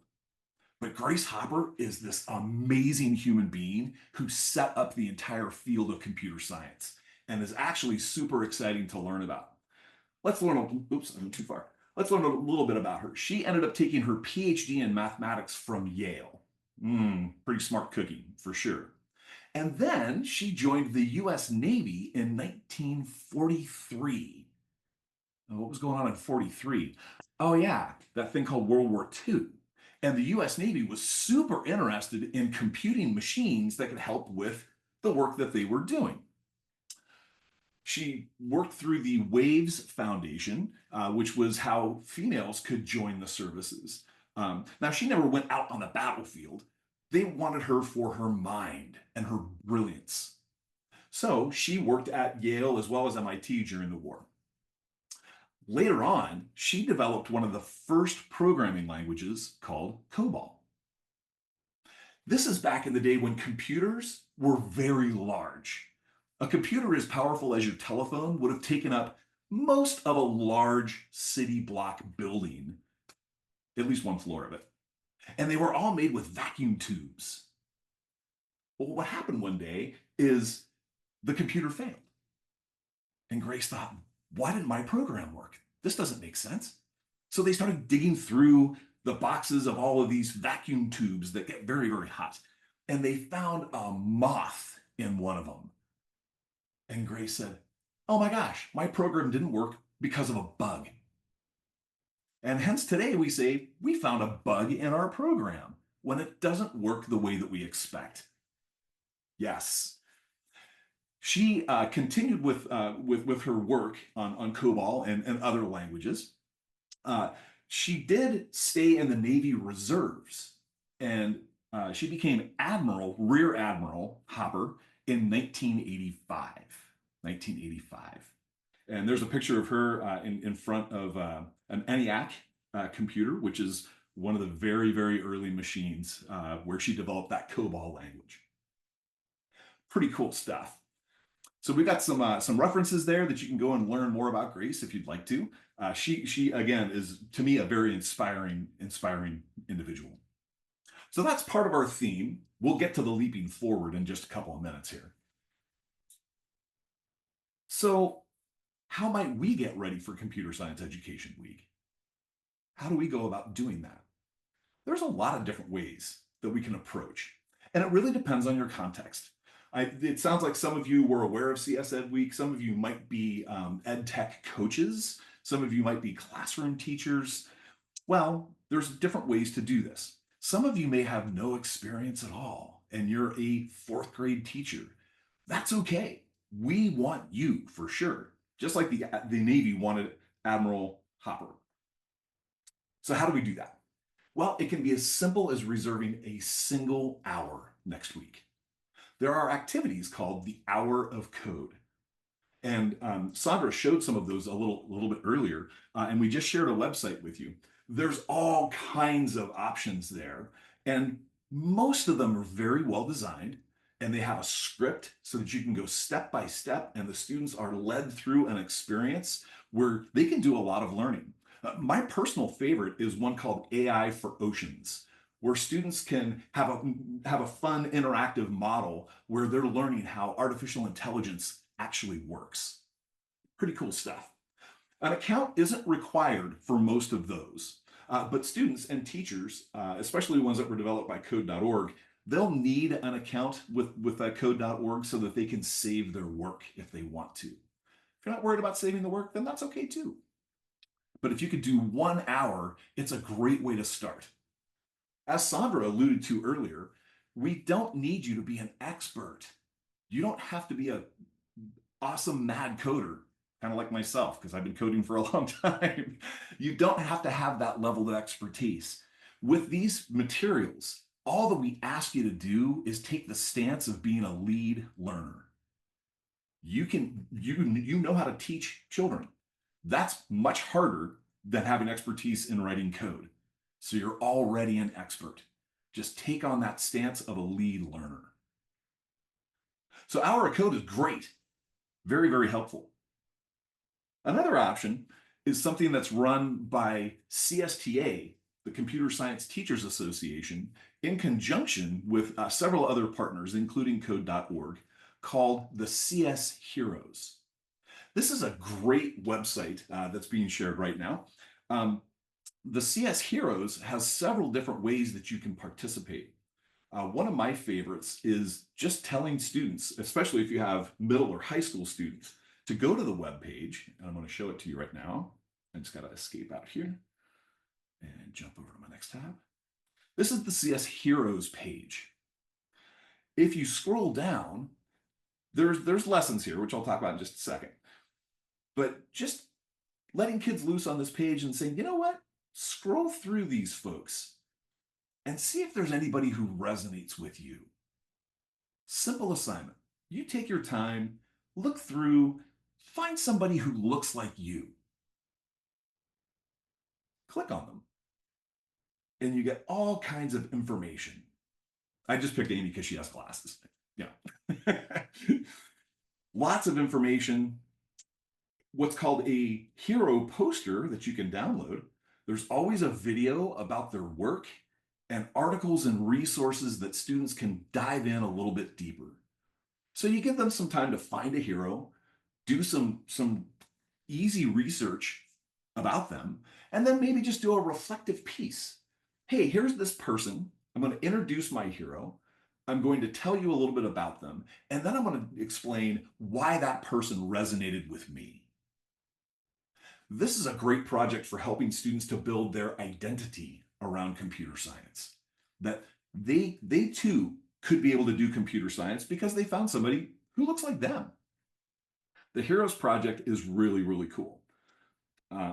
But Grace Hopper is this amazing human being who set up the entire field of computer science and is actually super exciting to learn about. Let's learn, oops, I went too far. Let's learn a little bit about her. She ended up taking her PhD in mathematics from Yale. Pretty smart cookie, for sure. And then she joined the US Navy in 1943. What was going on in 43? Oh yeah, that thing called World War II. And the US Navy was super interested in computing machines that could help with the work that they were doing. She worked through the WAVES Foundation, which was how females could join the services. Now, she never went out on the battlefield. They wanted her for her mind and her brilliance. So she worked at Yale as well as MIT during the war. Later on, she developed one of the first programming languages called COBOL. This is back in the day when computers were very large. A computer as powerful as your telephone would have taken up most of a large city block building, at least one floor of it. And they were all made with vacuum tubes. Well, what happened one day is the computer failed. And Grace thought, why didn't my program work? This doesn't make sense. So they started digging through the boxes of all of these vacuum tubes that get very, very hot. And they found a moth in one of them. And Grace said, oh my gosh, my program didn't work because of a bug. And hence today we say we found a bug in our program when it doesn't work the way that we expect. Yes. She continued with her work on COBOL and other languages. She did stay in the Navy Reserves, and she became Admiral, Rear Admiral Hopper in 1985. 1985. And there's a picture of her in front of an ENIAC computer, which is one of the very, very early machines where she developed that COBOL language. Pretty cool stuff. So we've got some references there that you can go and learn more about Grace if you'd like to. She again is, to me, a very inspiring individual. So that's part of our theme. We'll get to the leaping forward in just a couple of minutes here. So how might we get ready for Computer Science Education Week? How do we go about doing that? There's a lot of different ways that we can approach, and it really depends on your context. It sounds like some of you were aware of CSEd Week. Some of you might be ed tech coaches. Some of you might be classroom teachers. Well, there's different ways to do this. Some of you may have no experience at all, and you're a fourth grade teacher. That's okay. We want you for sure, just like the Navy wanted Admiral Hopper. So how do we do that? Well, it can be as simple as reserving a single hour next week. There are activities called the Hour of Code. And Sandra showed some of those a little bit earlier, and we just shared a website with you. There's all kinds of options there, and most of them are very well designed, and they have a script so that you can go step by step, and the students are led through an experience where they can do a lot of learning. My personal favorite is one called AI for Oceans, where students can have a fun interactive model where they're learning how artificial intelligence actually works. Pretty cool stuff. An account isn't required for most of those, but students and teachers, especially ones that were developed by code.org, they'll need an account with code.org so that they can save their work if they want to. If you're not worried about saving the work, then that's okay too. But if you could do 1 hour, it's a great way to start. As Sandra alluded to earlier, we don't need you to be an expert. You don't have to be an awesome mad coder, kind of like myself, because I've been coding for a long time. You don't have to have that level of expertise. With these materials, all that we ask you to do is take the stance of being a lead learner. You know how to teach children. That's much harder than having expertise in writing code. So you're already an expert. Just take on that stance of a lead learner. So Hour of Code is great. Very, very helpful. Another option is something that's run by CSTA, the Computer Science Teachers Association, in conjunction with several other partners, including code.org, called the CS Heroes. This is a great website that's being shared right now. The CS Heroes has several different ways that you can participate. One of my favorites is just telling students, especially if you have middle or high school students, to go to the web page, and I'm going to show it to you right now. I just got to escape out here and jump over to my next tab. This is the CS Heroes page. If you scroll down, there's lessons here, which I'll talk about in just a second. But just letting kids loose on this page and saying, you know what? Scroll through these folks and see if there's anybody who resonates with you. Simple assignment. You take your time, look through, find somebody who looks like you. Click on them. And you get all kinds of information. I just picked Amy because she has glasses. Yeah. Lots of information. What's called a hero poster that you can download. There's always a video about their work and articles and resources that students can dive in a little bit deeper. So you give them some time to find a hero, do some easy research about them, and then maybe just do a reflective piece. Hey, here's this person. I'm going to introduce my hero. I'm going to tell you a little bit about them, and then I'm going to explain why that person resonated with me. This is a great project for helping students to build their identity around computer science. That they too could be able to do computer science because they found somebody who looks like them. The Heroes Project is really, really cool.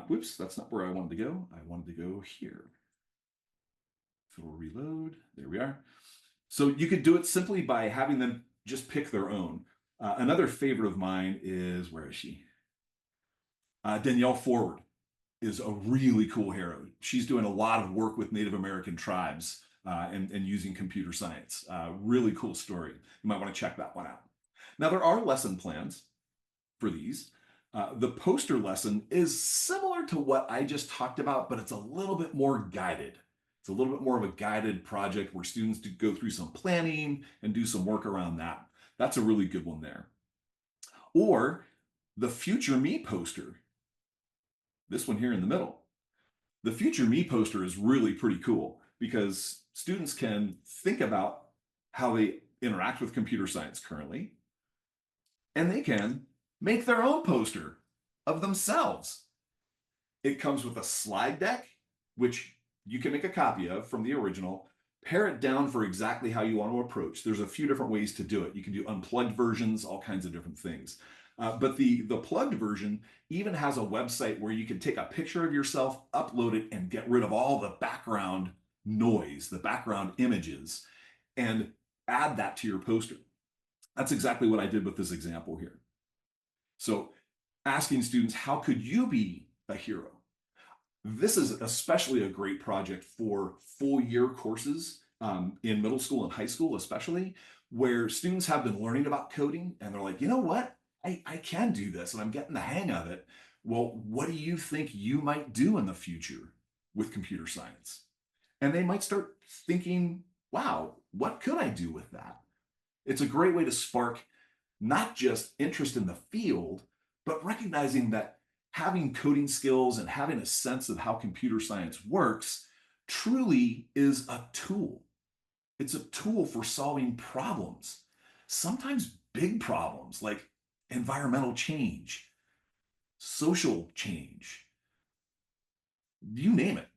Whoops, that's not where I wanted to go. I wanted to go here. If it'll reload, there we are. So you could do it simply by having them just pick their own. Another favorite of mine is, where is she? Danielle Forward is a really cool hero. She's doing a lot of work with Native American tribes and using computer science. Really cool story. You might want to check that one out. Now, there are lesson plans for these. The poster lesson is similar to what I just talked about, but it's a little bit more guided. It's a little bit more of a guided project where students do go through some planning and do some work around that. That's a really good one there. Or the Future Me poster. This one here in the middle. The Future Me poster is really pretty cool because students can think about how they interact with computer science currently, and they can make their own poster of themselves. It comes with a slide deck, which you can make a copy of from the original, pare it down for exactly how you want to approach. There's a few different ways to do it. You can do unplugged versions, all kinds of different things. But the plugged version even has a website where you can take a picture of yourself, upload it, and get rid of all the background noise, the background images, and add that to your poster. That's exactly what I did with this example here. So asking students, how could you be a hero? This is especially a great project for full year courses in middle school and high school, especially where students have been learning about coding and they're like, you know what? I can do this and I'm getting the hang of it. Well, what do you think you might do in the future with computer science? And they might start thinking, wow, what could I do with that? It's a great way to spark not just interest in the field, but recognizing that having coding skills and having a sense of how computer science works truly is a tool. It's a tool for solving problems, sometimes big problems like environmental change, social change, you name it.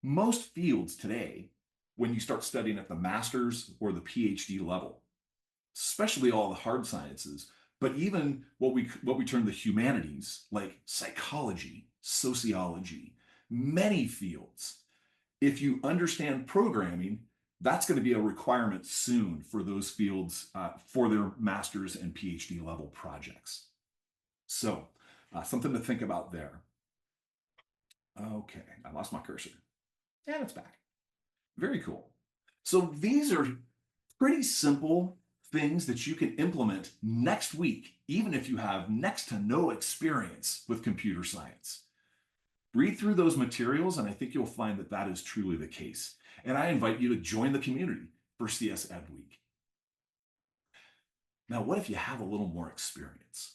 Most fields today, when you start studying at the master's or the PhD level, especially all the hard sciences, but even what we term the humanities, like psychology, sociology, many fields. If you understand programming, that's going to be a requirement soon for those fields for their master's and PhD level projects. So something to think about there. Okay, I lost my cursor. And it's back. Very cool. So these are pretty simple things that you can implement next week, even if you have next to no experience with computer science. Read through those materials, and I think you'll find that that is truly the case. And I invite you to join the community for CSEd Week. Now, what if you have a little more experience?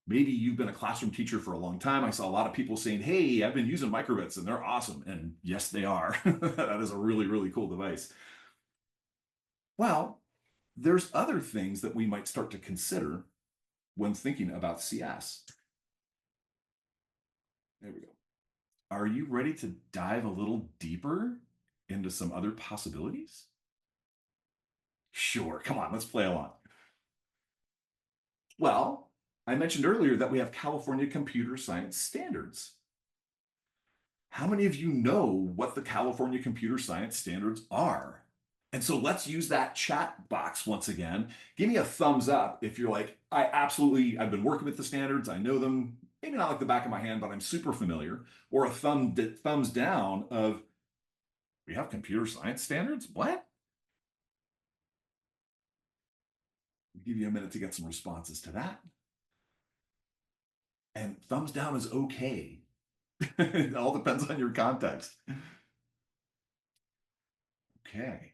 Maybe you've been a classroom teacher for a long time. I saw a lot of people saying, hey, I've been using microbits and they're awesome. And yes, they are. That is a really, really cool device. Well, there's other things that we might start to consider when thinking about CS. There we go. Are you ready to dive a little deeper into some other possibilities? Sure, come on, let's play along. Well, I mentioned earlier that we have California computer science standards. How many of you know what the California computer science standards are? And so let's use that chat box once again. Give me a thumbs up if you're like, I've been working with the standards. I know them, maybe not like the back of my hand, but I'm super familiar. Or a thumbs down of, we have computer science standards? What? I'll give you a minute to get some responses to that. And thumbs down is okay. It all depends on your context. Okay.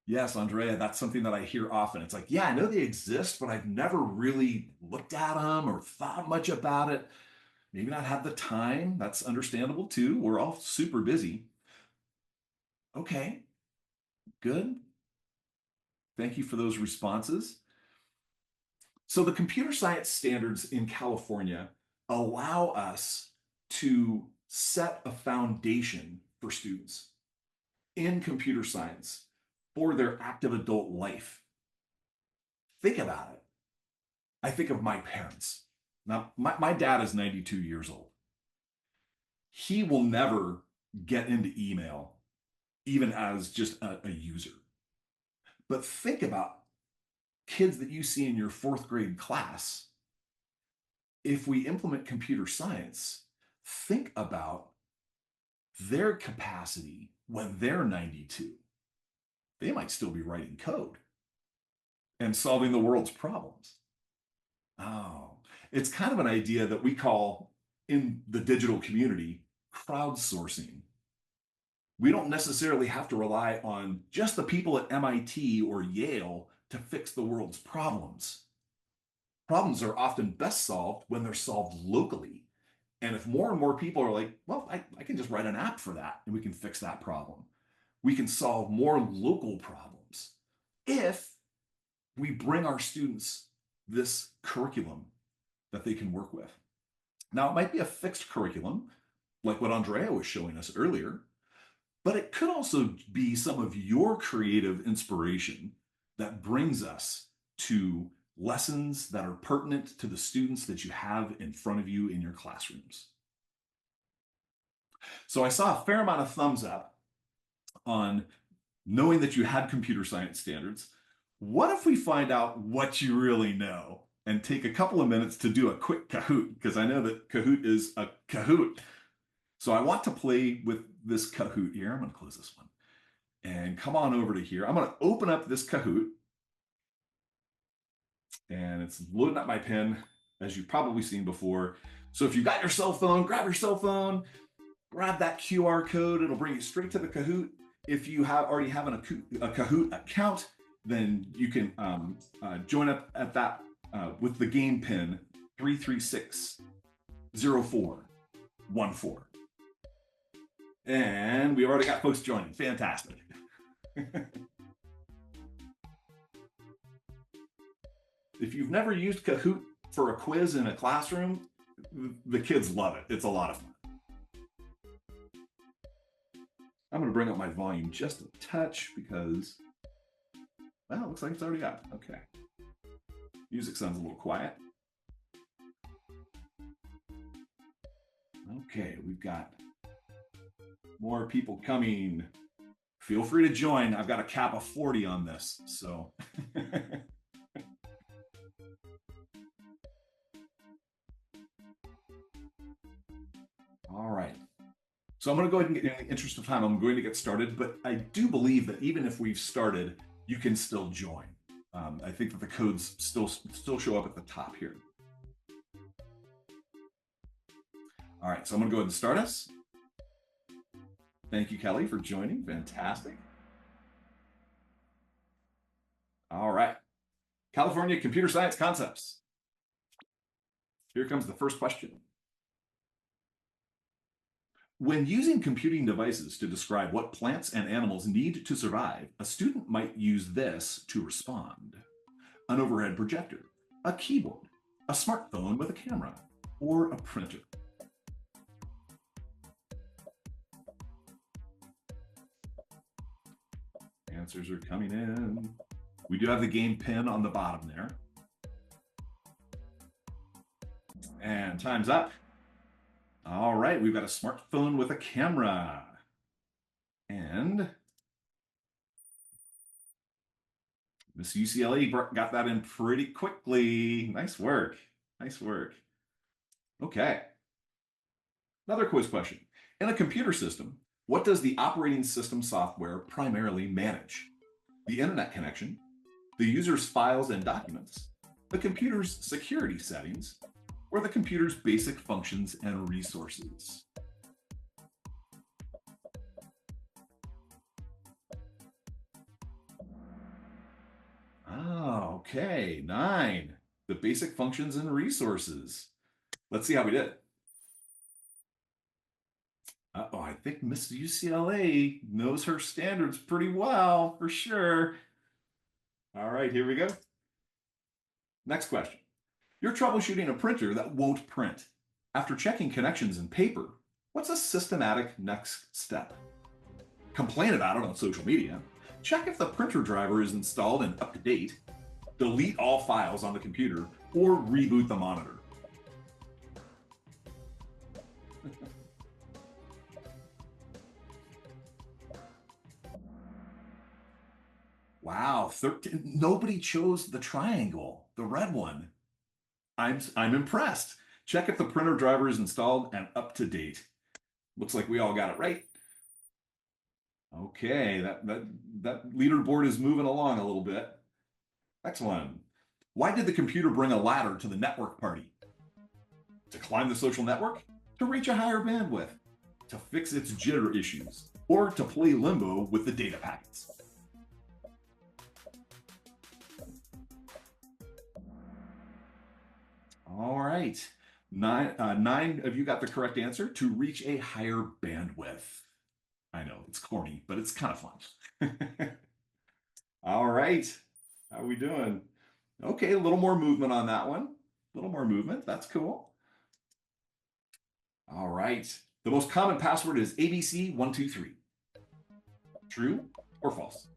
Yes, Andrea, that's something that I hear often. It's like, yeah, I know they exist, but I've never really looked at them or thought much about it. Maybe not had the time. That's understandable too. We're all super busy. Okay, good. Thank you for those responses. So the computer science standards in California allow us to set a foundation for students in computer science for their active adult life. Think about it. I think of my parents. Now, my dad is 92 years old. He will never get into email, even as just a user. But think about kids that you see in your fourth grade class. If we implement computer science, think about their capacity when they're 92. They might still be writing code and solving the world's problems. Oh, it's kind of an idea that we call in the digital community crowdsourcing. We don't necessarily have to rely on just the people at MIT or Yale to fix the world's problems. Problems are often best solved when they're solved locally. And if more and more people are like, well, I can just write an app for that and we can fix that problem. We can solve more local problems if we bring our students this curriculum that they can work with. Now, it might be a fixed curriculum, like what Andrea was showing us earlier, but it could also be some of your creative inspiration that brings us to lessons that are pertinent to the students that you have in front of you in your classrooms. So I saw a fair amount of thumbs up on knowing that you had computer science standards. What if we find out what you really know and take a couple of minutes to do a quick Kahoot? Because I know that Kahoot is a Kahoot. So I want to play with this Kahoot here. I'm going to close this one and come on over to here. I'm going to open up this Kahoot. And it's loading up my pen, as you've probably seen before. So if you've got your cell phone, grab your cell phone, grab that QR code. It'll bring you straight to the Kahoot. If you already have a Kahoot account, then you can join up at that with the game pin 3360414. And we already got folks joining. Fantastic. If you've never used Kahoot for a quiz in a classroom, the kids love it. It's a lot of fun. I'm going to bring up my volume just a touch because, well, it looks like it's already up. Okay. Music sounds a little quiet. Okay, we've got more people coming. Feel free to join. I've got a cap of 40 on this, so. All right. So I'm going to go ahead and get, in the interest of time, I'm going to get started, but I do believe that even if we've started, you can still join. I think that the codes still show up at the top here. All right, so I'm going to go ahead and start us. Thank you, Kelly, for joining. Fantastic. All right. California Computer Science Concepts. Here comes the first question. When using computing devices to describe what plants and animals need to survive, a student might use this to respond. An overhead projector, a keyboard, a smartphone with a camera, or a printer. Answers are coming in. We do have the game pin on the bottom there. And time's up. All right, we've got a smartphone with a camera. And Miss UCLA got that in pretty quickly. Nice work. Nice work. Okay. Another quiz question. In a computer system, what does the operating system software primarily manage? The internet connection, the user's files and documents, the computer's security settings, or the computer's basic functions and resources? Oh, okay, 9. The basic functions and resources. Let's see how we did. Uh-oh, I think Miss UCLA knows her standards pretty well, for sure. All right, here we go. Next question. You're troubleshooting a printer that won't print. After checking connections and paper, what's a systematic next step? Complain about it on social media. Check if the printer driver is installed and up to date. Delete all files on the computer or reboot the monitor. Wow, 13. Nobody chose the triangle, the red one. I'm impressed. Check if the printer driver is installed and up to date. Looks like we all got it right. Okay, that leaderboard is moving along a little bit. Next one. Why did the computer bring a ladder to the network party? To climb the social network? To reach a higher bandwidth? To fix its jitter issues? Or to play limbo with the data packets? All right. Nine of you got the correct answer: to reach a higher bandwidth. I know it's corny, but it's kind of fun. All right. How are we doing? Okay, a little more movement on that one. A little more movement. That's cool. All right. The most common password is ABC123. True or false?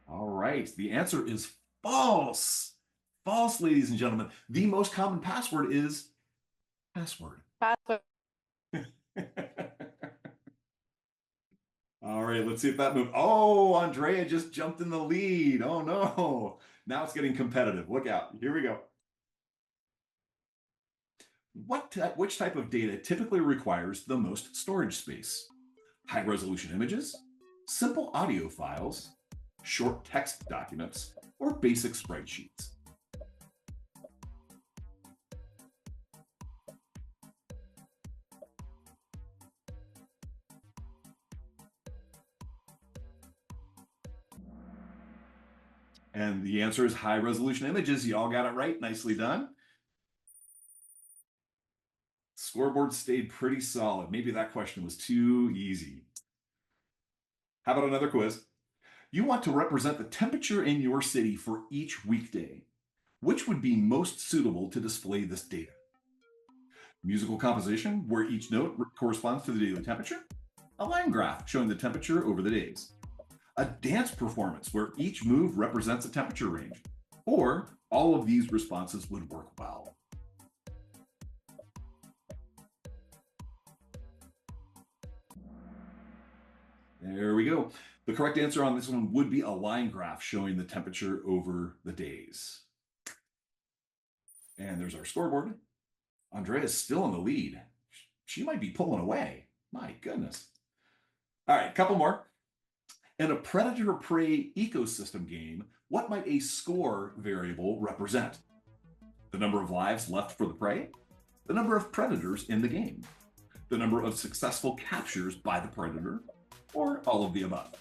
All right. The answer is false. False, ladies and gentlemen. The most common password is password. Password. All right, let's see if that moved. Oh, Andrea just jumped in the lead. Oh no. Now it's getting competitive. Look out. Here we go. Which type of data typically requires the most storage space? High resolution images, simple audio files, short text documents, or basic spreadsheets? And the answer is high resolution images. You all got it right. Nicely done. Scoreboard stayed pretty solid. Maybe that question was too easy. How about another quiz? You want to represent the temperature in your city for each weekday. Which would be most suitable to display this data? Musical composition, where each note corresponds to the daily temperature. A line graph showing the temperature over the days. A dance performance, where each move represents a temperature range. Or all of these responses would work well. There we go. The correct answer on this one would be a line graph showing the temperature over the days. And there's our scoreboard. Andrea is still in the lead. She might be pulling away. My goodness. All right, a couple more. In a predator-prey ecosystem game, what might a score variable represent? The number of lives left for the prey? The number of predators in the game? The number of successful captures by the predator? Or all of the above?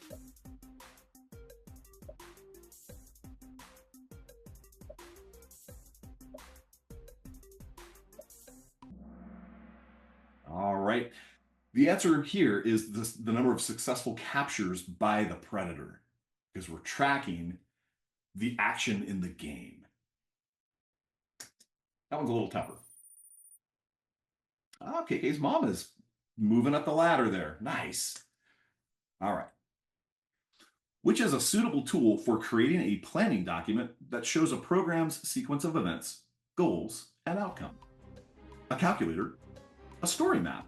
All right. The answer here is the number of successful captures by the predator, because we're tracking the action in the game. That one's a little tougher. Oh, KK's mom is moving up the ladder there. Nice. All right. Which is a suitable tool for creating a planning document that shows a program's sequence of events, goals, and outcome? A calculator, a story map,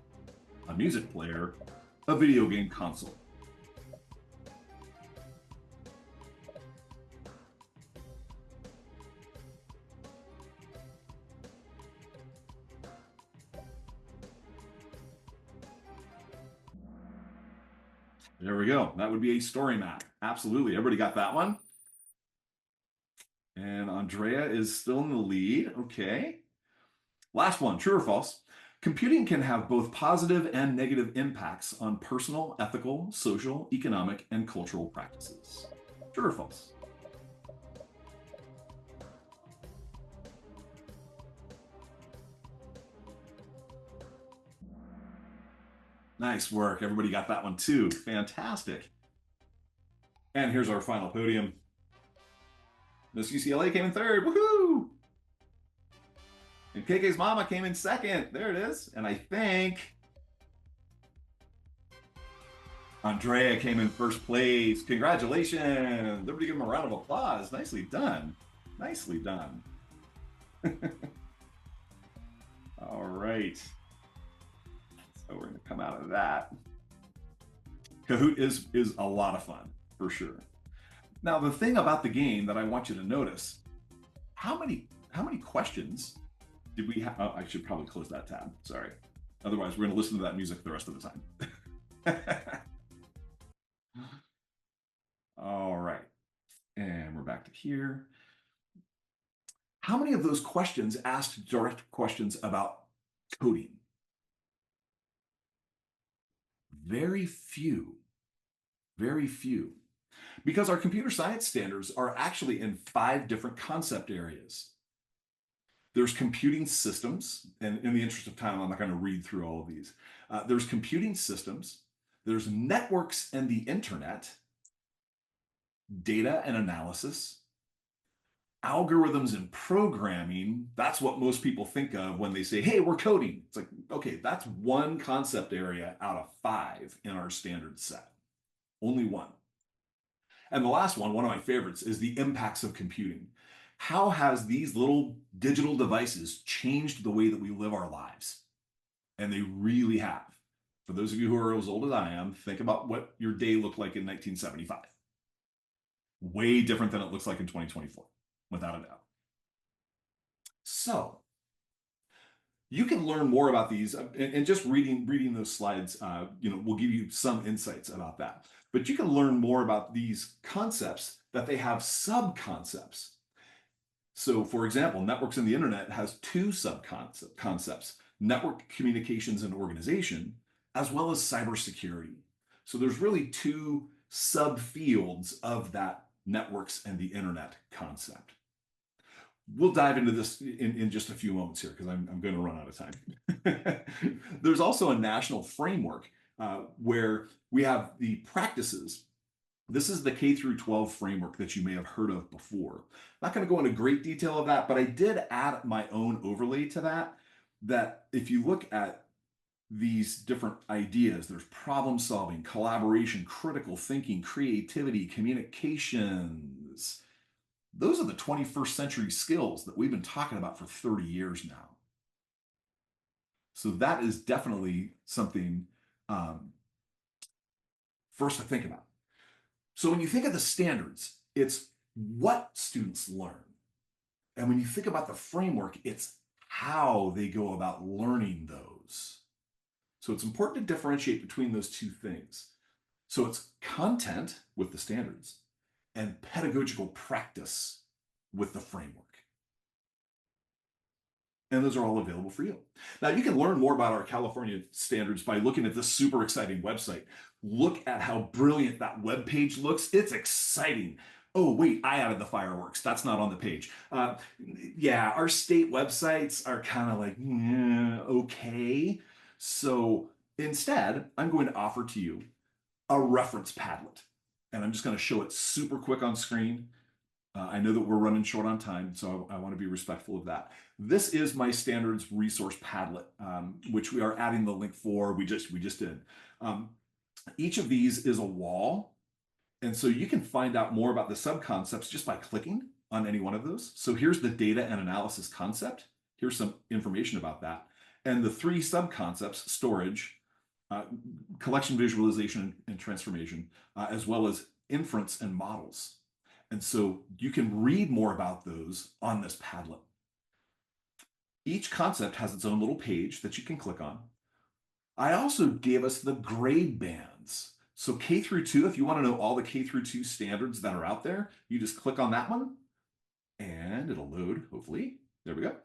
a music player, a video game console. There we go. That would be a story map. Absolutely. Everybody got that one? And Andrea is still in the lead. Okay. Last one, true or false? Computing can have both positive and negative impacts on personal, ethical, social, economic, and cultural practices. True or false? Nice work. Everybody got that one too. Fantastic. And here's our final podium. Miss UCLA came in third. Woohoo! And KK's mama came in second. There it is. And I think Andrea came in first place. Congratulations. Everybody give him a round of applause. Nicely done. Nicely done. All right. So we're going to come out of that. Kahoot is a lot of fun, for sure. Now, the thing about the game that I want you to notice, how many questions did we have? Oh, I should probably close that tab. Sorry. Otherwise, we're going to listen to that music the rest of the time. All right. And we're back to here. How many of those questions asked direct questions about coding? Very few. Very few. Because our computer science standards are actually in 5 different concept areas. There's computing systems, and in the interest of time, I'm not going to read through all of these. There's computing systems, there's networks and the internet, data and analysis, algorithms and programming. That's what most people think of when they say, hey, we're coding. It's like, okay, that's one concept area out of 5 in our standard set. Only one. And the last one of my favorites, is the impacts of computing. How has these little digital devices changed the way that we live our lives? And they really have. For those of you who are as old as I am, think about what your day looked like in 1975. Way different than it looks like in 2024, without a doubt. So you can learn more about these, and just reading those slides, will give you some insights about that. But you can learn more about these concepts that they have sub-concepts. So for example, networks in the internet has 2 sub-concepts, network communications and organization, as well as cybersecurity. So there's really 2 subfields of that networks and the internet concept. We'll dive into this in just a few moments here, because I'm going to run out of time. There's also a national framework where we have the practices. This is the K through 12 framework that you may have heard of before. I'm not going to go into great detail of that, but I did add my own overlay to that if you look at these different ideas, there's problem solving, collaboration, critical thinking, creativity, communications. Those are the 21st century skills that we've been talking about for 30 years now. So that is definitely something first to think about. So when you think of the standards, it's what students learn. And when you think about the framework, it's how they go about learning those. So it's important to differentiate between those 2 things. So it's content with the standards and pedagogical practice with the framework. And those are all available for you. Now, you can learn more about our California standards by looking at this super exciting website. Look at how brilliant that web page looks. It's exciting. Oh, wait, I added the fireworks. That's not on the page. Yeah, our state websites are kind of like, okay. So instead, I'm going to offer to you a reference Padlet. And I'm just going to show it super quick on screen. I know that we're running short on time, so I want to be respectful of that. This is my standards resource Padlet, which we are adding the link for. We just did. Each of these is a wall. And so you can find out more about the sub-concepts just by clicking on any one of those. So here's the data and analysis concept. Here's some information about that. And the 3 sub-concepts, storage, collection, visualization, and transformation, as well as inference and models. And so you can read more about those on this Padlet. Each concept has its own little page that you can click on. I also gave us the grade bands. So K through 2, if you want to know all the K through 2 standards that are out there, you just click on that one and it'll load, hopefully. There we go.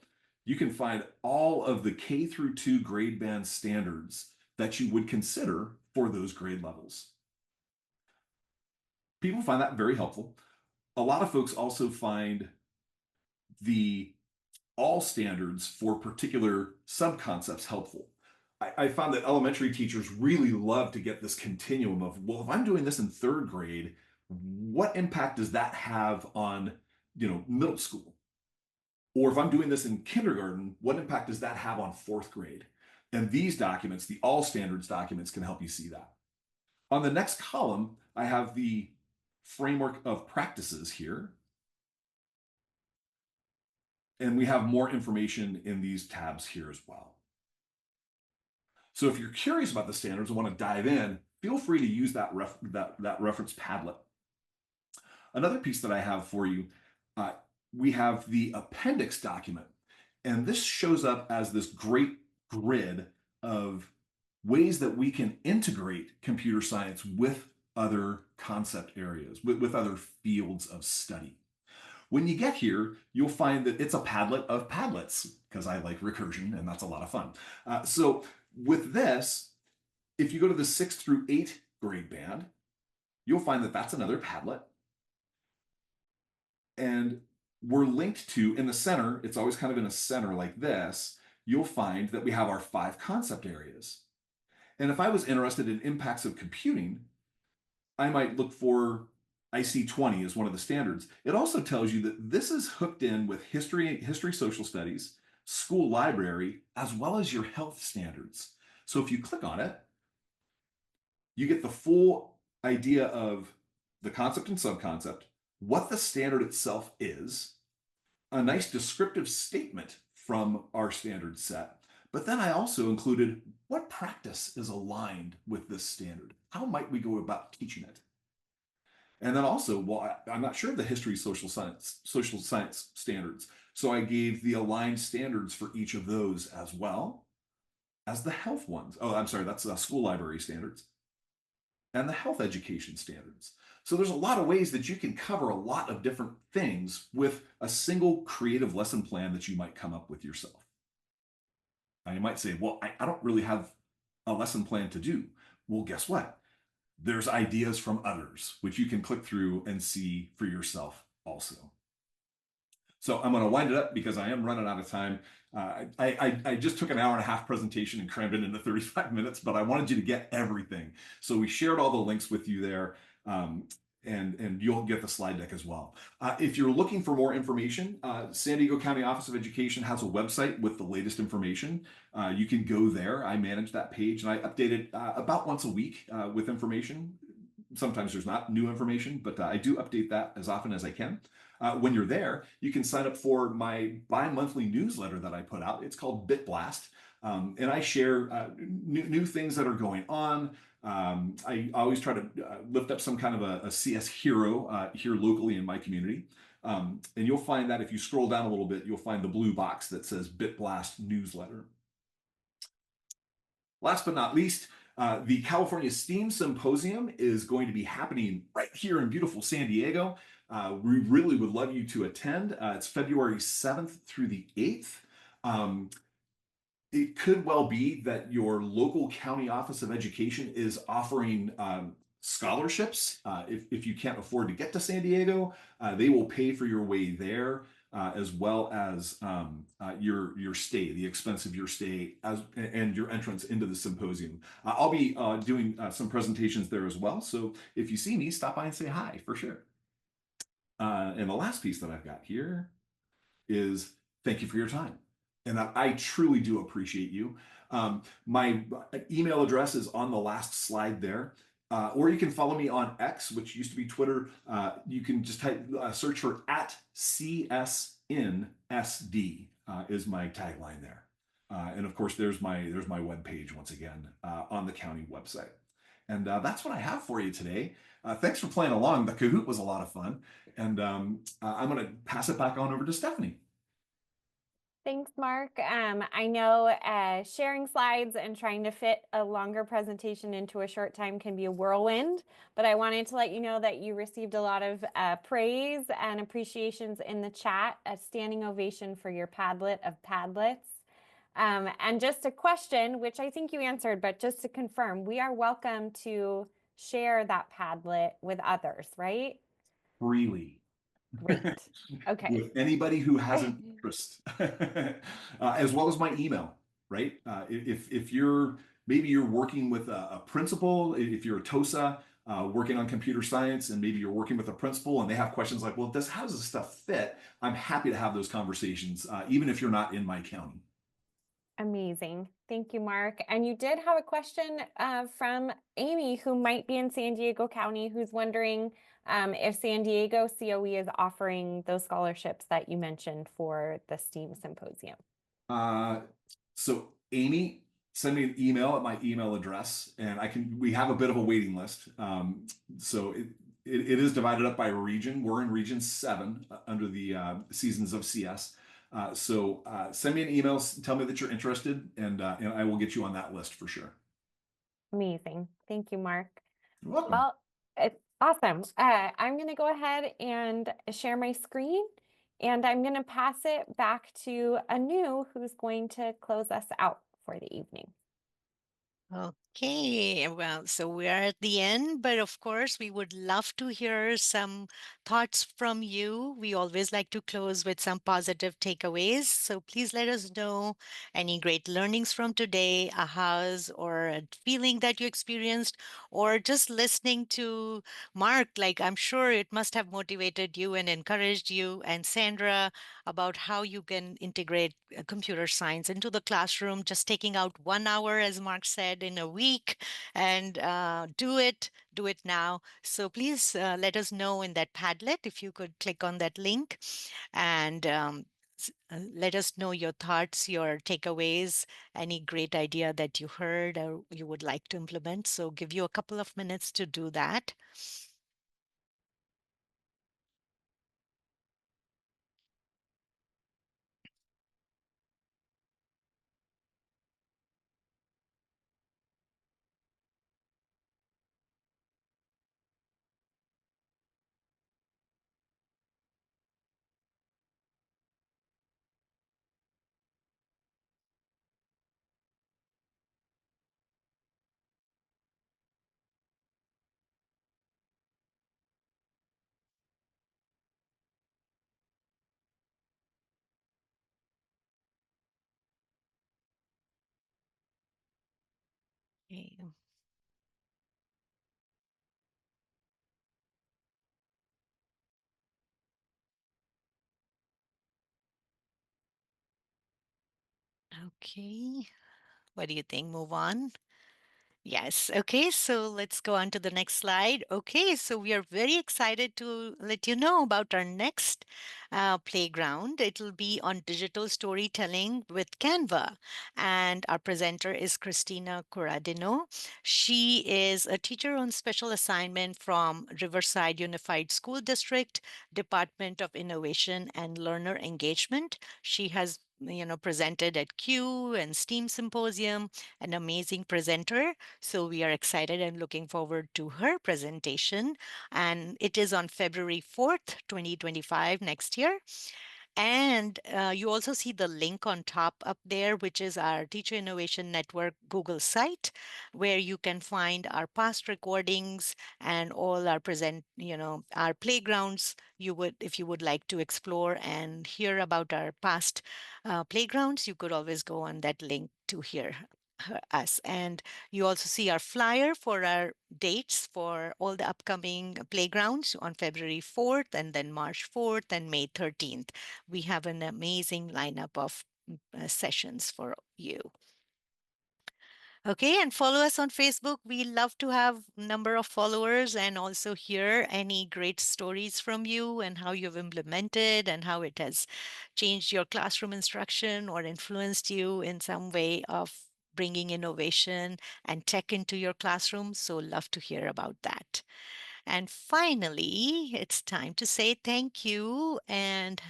You can find all of the K through 2 grade band standards that you would consider for those grade levels. People find that very helpful. A lot of folks also find the all standards for particular sub-concepts helpful. I found that elementary teachers really love to get this continuum of, well, if I'm doing this in 3rd grade, what impact does that have on, middle school? Or if I'm doing this in kindergarten, what impact does that have on 4th grade? And these documents, the all standards documents, can help you see that. On the next column, I have the framework of practices here. And we have more information in these tabs here as well. So if you're curious about the standards and want to dive in, feel free to use that reference Padlet. Another piece that I have for you, we have the appendix document. And this shows up as this great grid of ways that we can integrate computer science with other concept areas, with other fields of study. When you get here, you'll find that it's a Padlet of Padlets, because I like recursion and that's a lot of fun. So with this, if you go to the 6th through 8th grade band, you'll find that that's another Padlet. And we're linked to, in the center, it's always kind of in a center like this, you'll find that we have our 5 concept areas. And if I was interested in impacts of computing, I might look for IC20 as one of the standards. It also tells you that this is hooked in with history, social studies, school library, as well as your health standards. So if you click on it, you get the full idea of the concept and subconcept, what the standard itself is, a nice descriptive statement from our standard set. But then I also included what practice is aligned with this standard. How might we go about teaching it? And then also, well, I'm not sure of the history social science standards. So I gave the aligned standards for each of those as well as the health ones. Oh, I'm sorry, that's school library standards and the health education standards. So there's a lot of ways that you can cover a lot of different things with a single creative lesson plan that you might come up with yourself. Now you might say, well, I don't really have a lesson plan to do. Well, guess what? There's ideas from others, which you can click through and see for yourself also. So I'm going to wind it up because I am running out of time. I just took an hour-and-a-half presentation and crammed it into 35 minutes, but I wanted you to get everything. So we shared all the links with you there, and you'll get the slide deck as well. If you're looking for more information, San Diego County Office of Education has a website with the latest information. You can go there. I manage that page, and I update it about once a week with information. Sometimes there's not new information, but I do update that as often as I can. When you're there, you can sign up for my bi-monthly newsletter that I put out. It's called Bit Blast, and I share new things that are going on. I always try to lift up some kind of a CS hero here locally in my community. And you'll find that if you scroll down a little bit, you'll find the blue box that says Bit Blast Newsletter. Last but not least, the California STEAM Symposium is going to be happening right here in beautiful San Diego. We really would love you to attend. It's February 7th through the 8th. It could well be that your local county office of education is offering scholarships. If you can't afford to get to San Diego, they will pay for your way there, as well as your stay, the expense of your stay, and your entrance into the symposium. I'll be doing some presentations there as well. So if you see me, stop by and say hi for sure. And the last piece that I've got here is thank you for your time. And I truly do appreciate you. My email address is on the last slide there. Or you can follow me on X, which used to be Twitter. You can just search for @CSNSD is my tagline there. And of course, there's my webpage once again on the county website. And that's what I have for you today. Thanks for playing along. The Kahoot was a lot of fun. And I'm going to pass it back on over to Stephanie. Thanks, Mark. I know sharing slides and trying to fit a longer presentation into a short time can be a whirlwind, but I wanted to let you know that you received a lot of praise and appreciations in the chat, a standing ovation for your Padlet of Padlets. And just a question, which I think you answered, but just to confirm, we are welcome to share that Padlet with others, right? Freely. Great. Okay. With anybody who has an interest, as well as my email, right? If maybe you're working with a principal, if you're a TOSA working on computer science, and maybe you're working with a principal and they have questions like, well, how does this stuff fit? I'm happy to have those conversations, even if you're not in my county. Amazing. Thank you, Mark. And you did have a question from Amy, who might be in San Diego County, who's wondering if San Diego COE is offering those scholarships that you mentioned for the STEAM Symposium. So Amy, send me an email at my email address, and we have a bit of a waiting list. So it is divided up by region. We're in region 7 under the Seasons of CS. So send me an email, tell me that you're interested, and I will get you on that list for sure. Amazing. Thank you, Mark. You're welcome. Well, it's awesome. I'm going to go ahead and share my screen, and I'm going to pass it back to Anu, who's going to close us out for the evening. Well, Okay, well, so we are at the end, but of course, we would love to hear some thoughts from you. We always like to close with some positive takeaways. So please let us know any great learnings from today, ahas, or a feeling that you experienced, or just listening to Mark. Like, I'm sure it must have motivated you and encouraged you, and Sandra, about how you can integrate computer science into the classroom, just taking out 1 hour, as Mark said, in a week, and do it now. So please let us know in that Padlet if you could click on that link and let us know your thoughts, your takeaways, any great idea that you heard or you would like to implement. So give you a couple of minutes to do that. Okay. Okay. What do you think? Move on? Yes. Okay. So let's go on to the next slide. Okay. So we are very excited to let you know about our next playground. It'll be on digital storytelling with Canva. And our presenter is Christina Corradino. She is a teacher on special assignment from Riverside Unified School District, Department of Innovation and Learner Engagement. She has presented at Q and STEAM Symposium, an amazing presenter. So we are excited and looking forward to her presentation. And it is on February 4th, 2025, next year. And you also see the link on top up there, which is our Teacher Innovation Network Google site, where you can find our past recordings and all our our playgrounds. You would, if you would like to explore and hear about our past playgrounds, you could always go on that link to hear us. And you also see our flyer for our dates for all the upcoming playgrounds on February 4th and then March 4th and May 13th. We have an amazing lineup of sessions for you. Okay, and follow us on Facebook. We love to have number of followers and also hear any great stories from you and how you've implemented and how it has changed your classroom instruction or influenced you in some way of bringing innovation and tech into your classroom. So love to hear about that. And finally, it's time to say thank you. And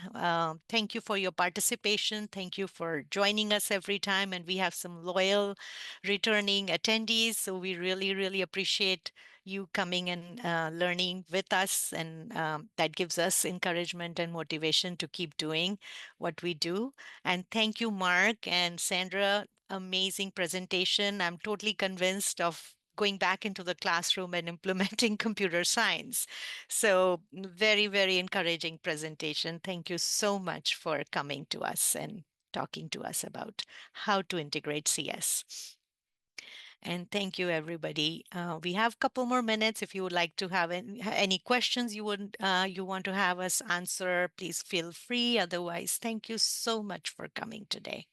thank you for your participation. Thank you for joining us every time. And we have some loyal returning attendees. So we really, really appreciate you coming and learning with us. And that gives us encouragement and motivation to keep doing what we do. And thank you, Mark and Sandra. Amazing presentation. I'm totally convinced of going back into the classroom and implementing computer science. So very, very encouraging presentation. Thank you so much for coming to us and talking to us about how to integrate CS. And thank you, everybody. We have a couple more minutes. If you would like to have any questions you want to have us answer, please feel free. Otherwise, thank you so much for coming today.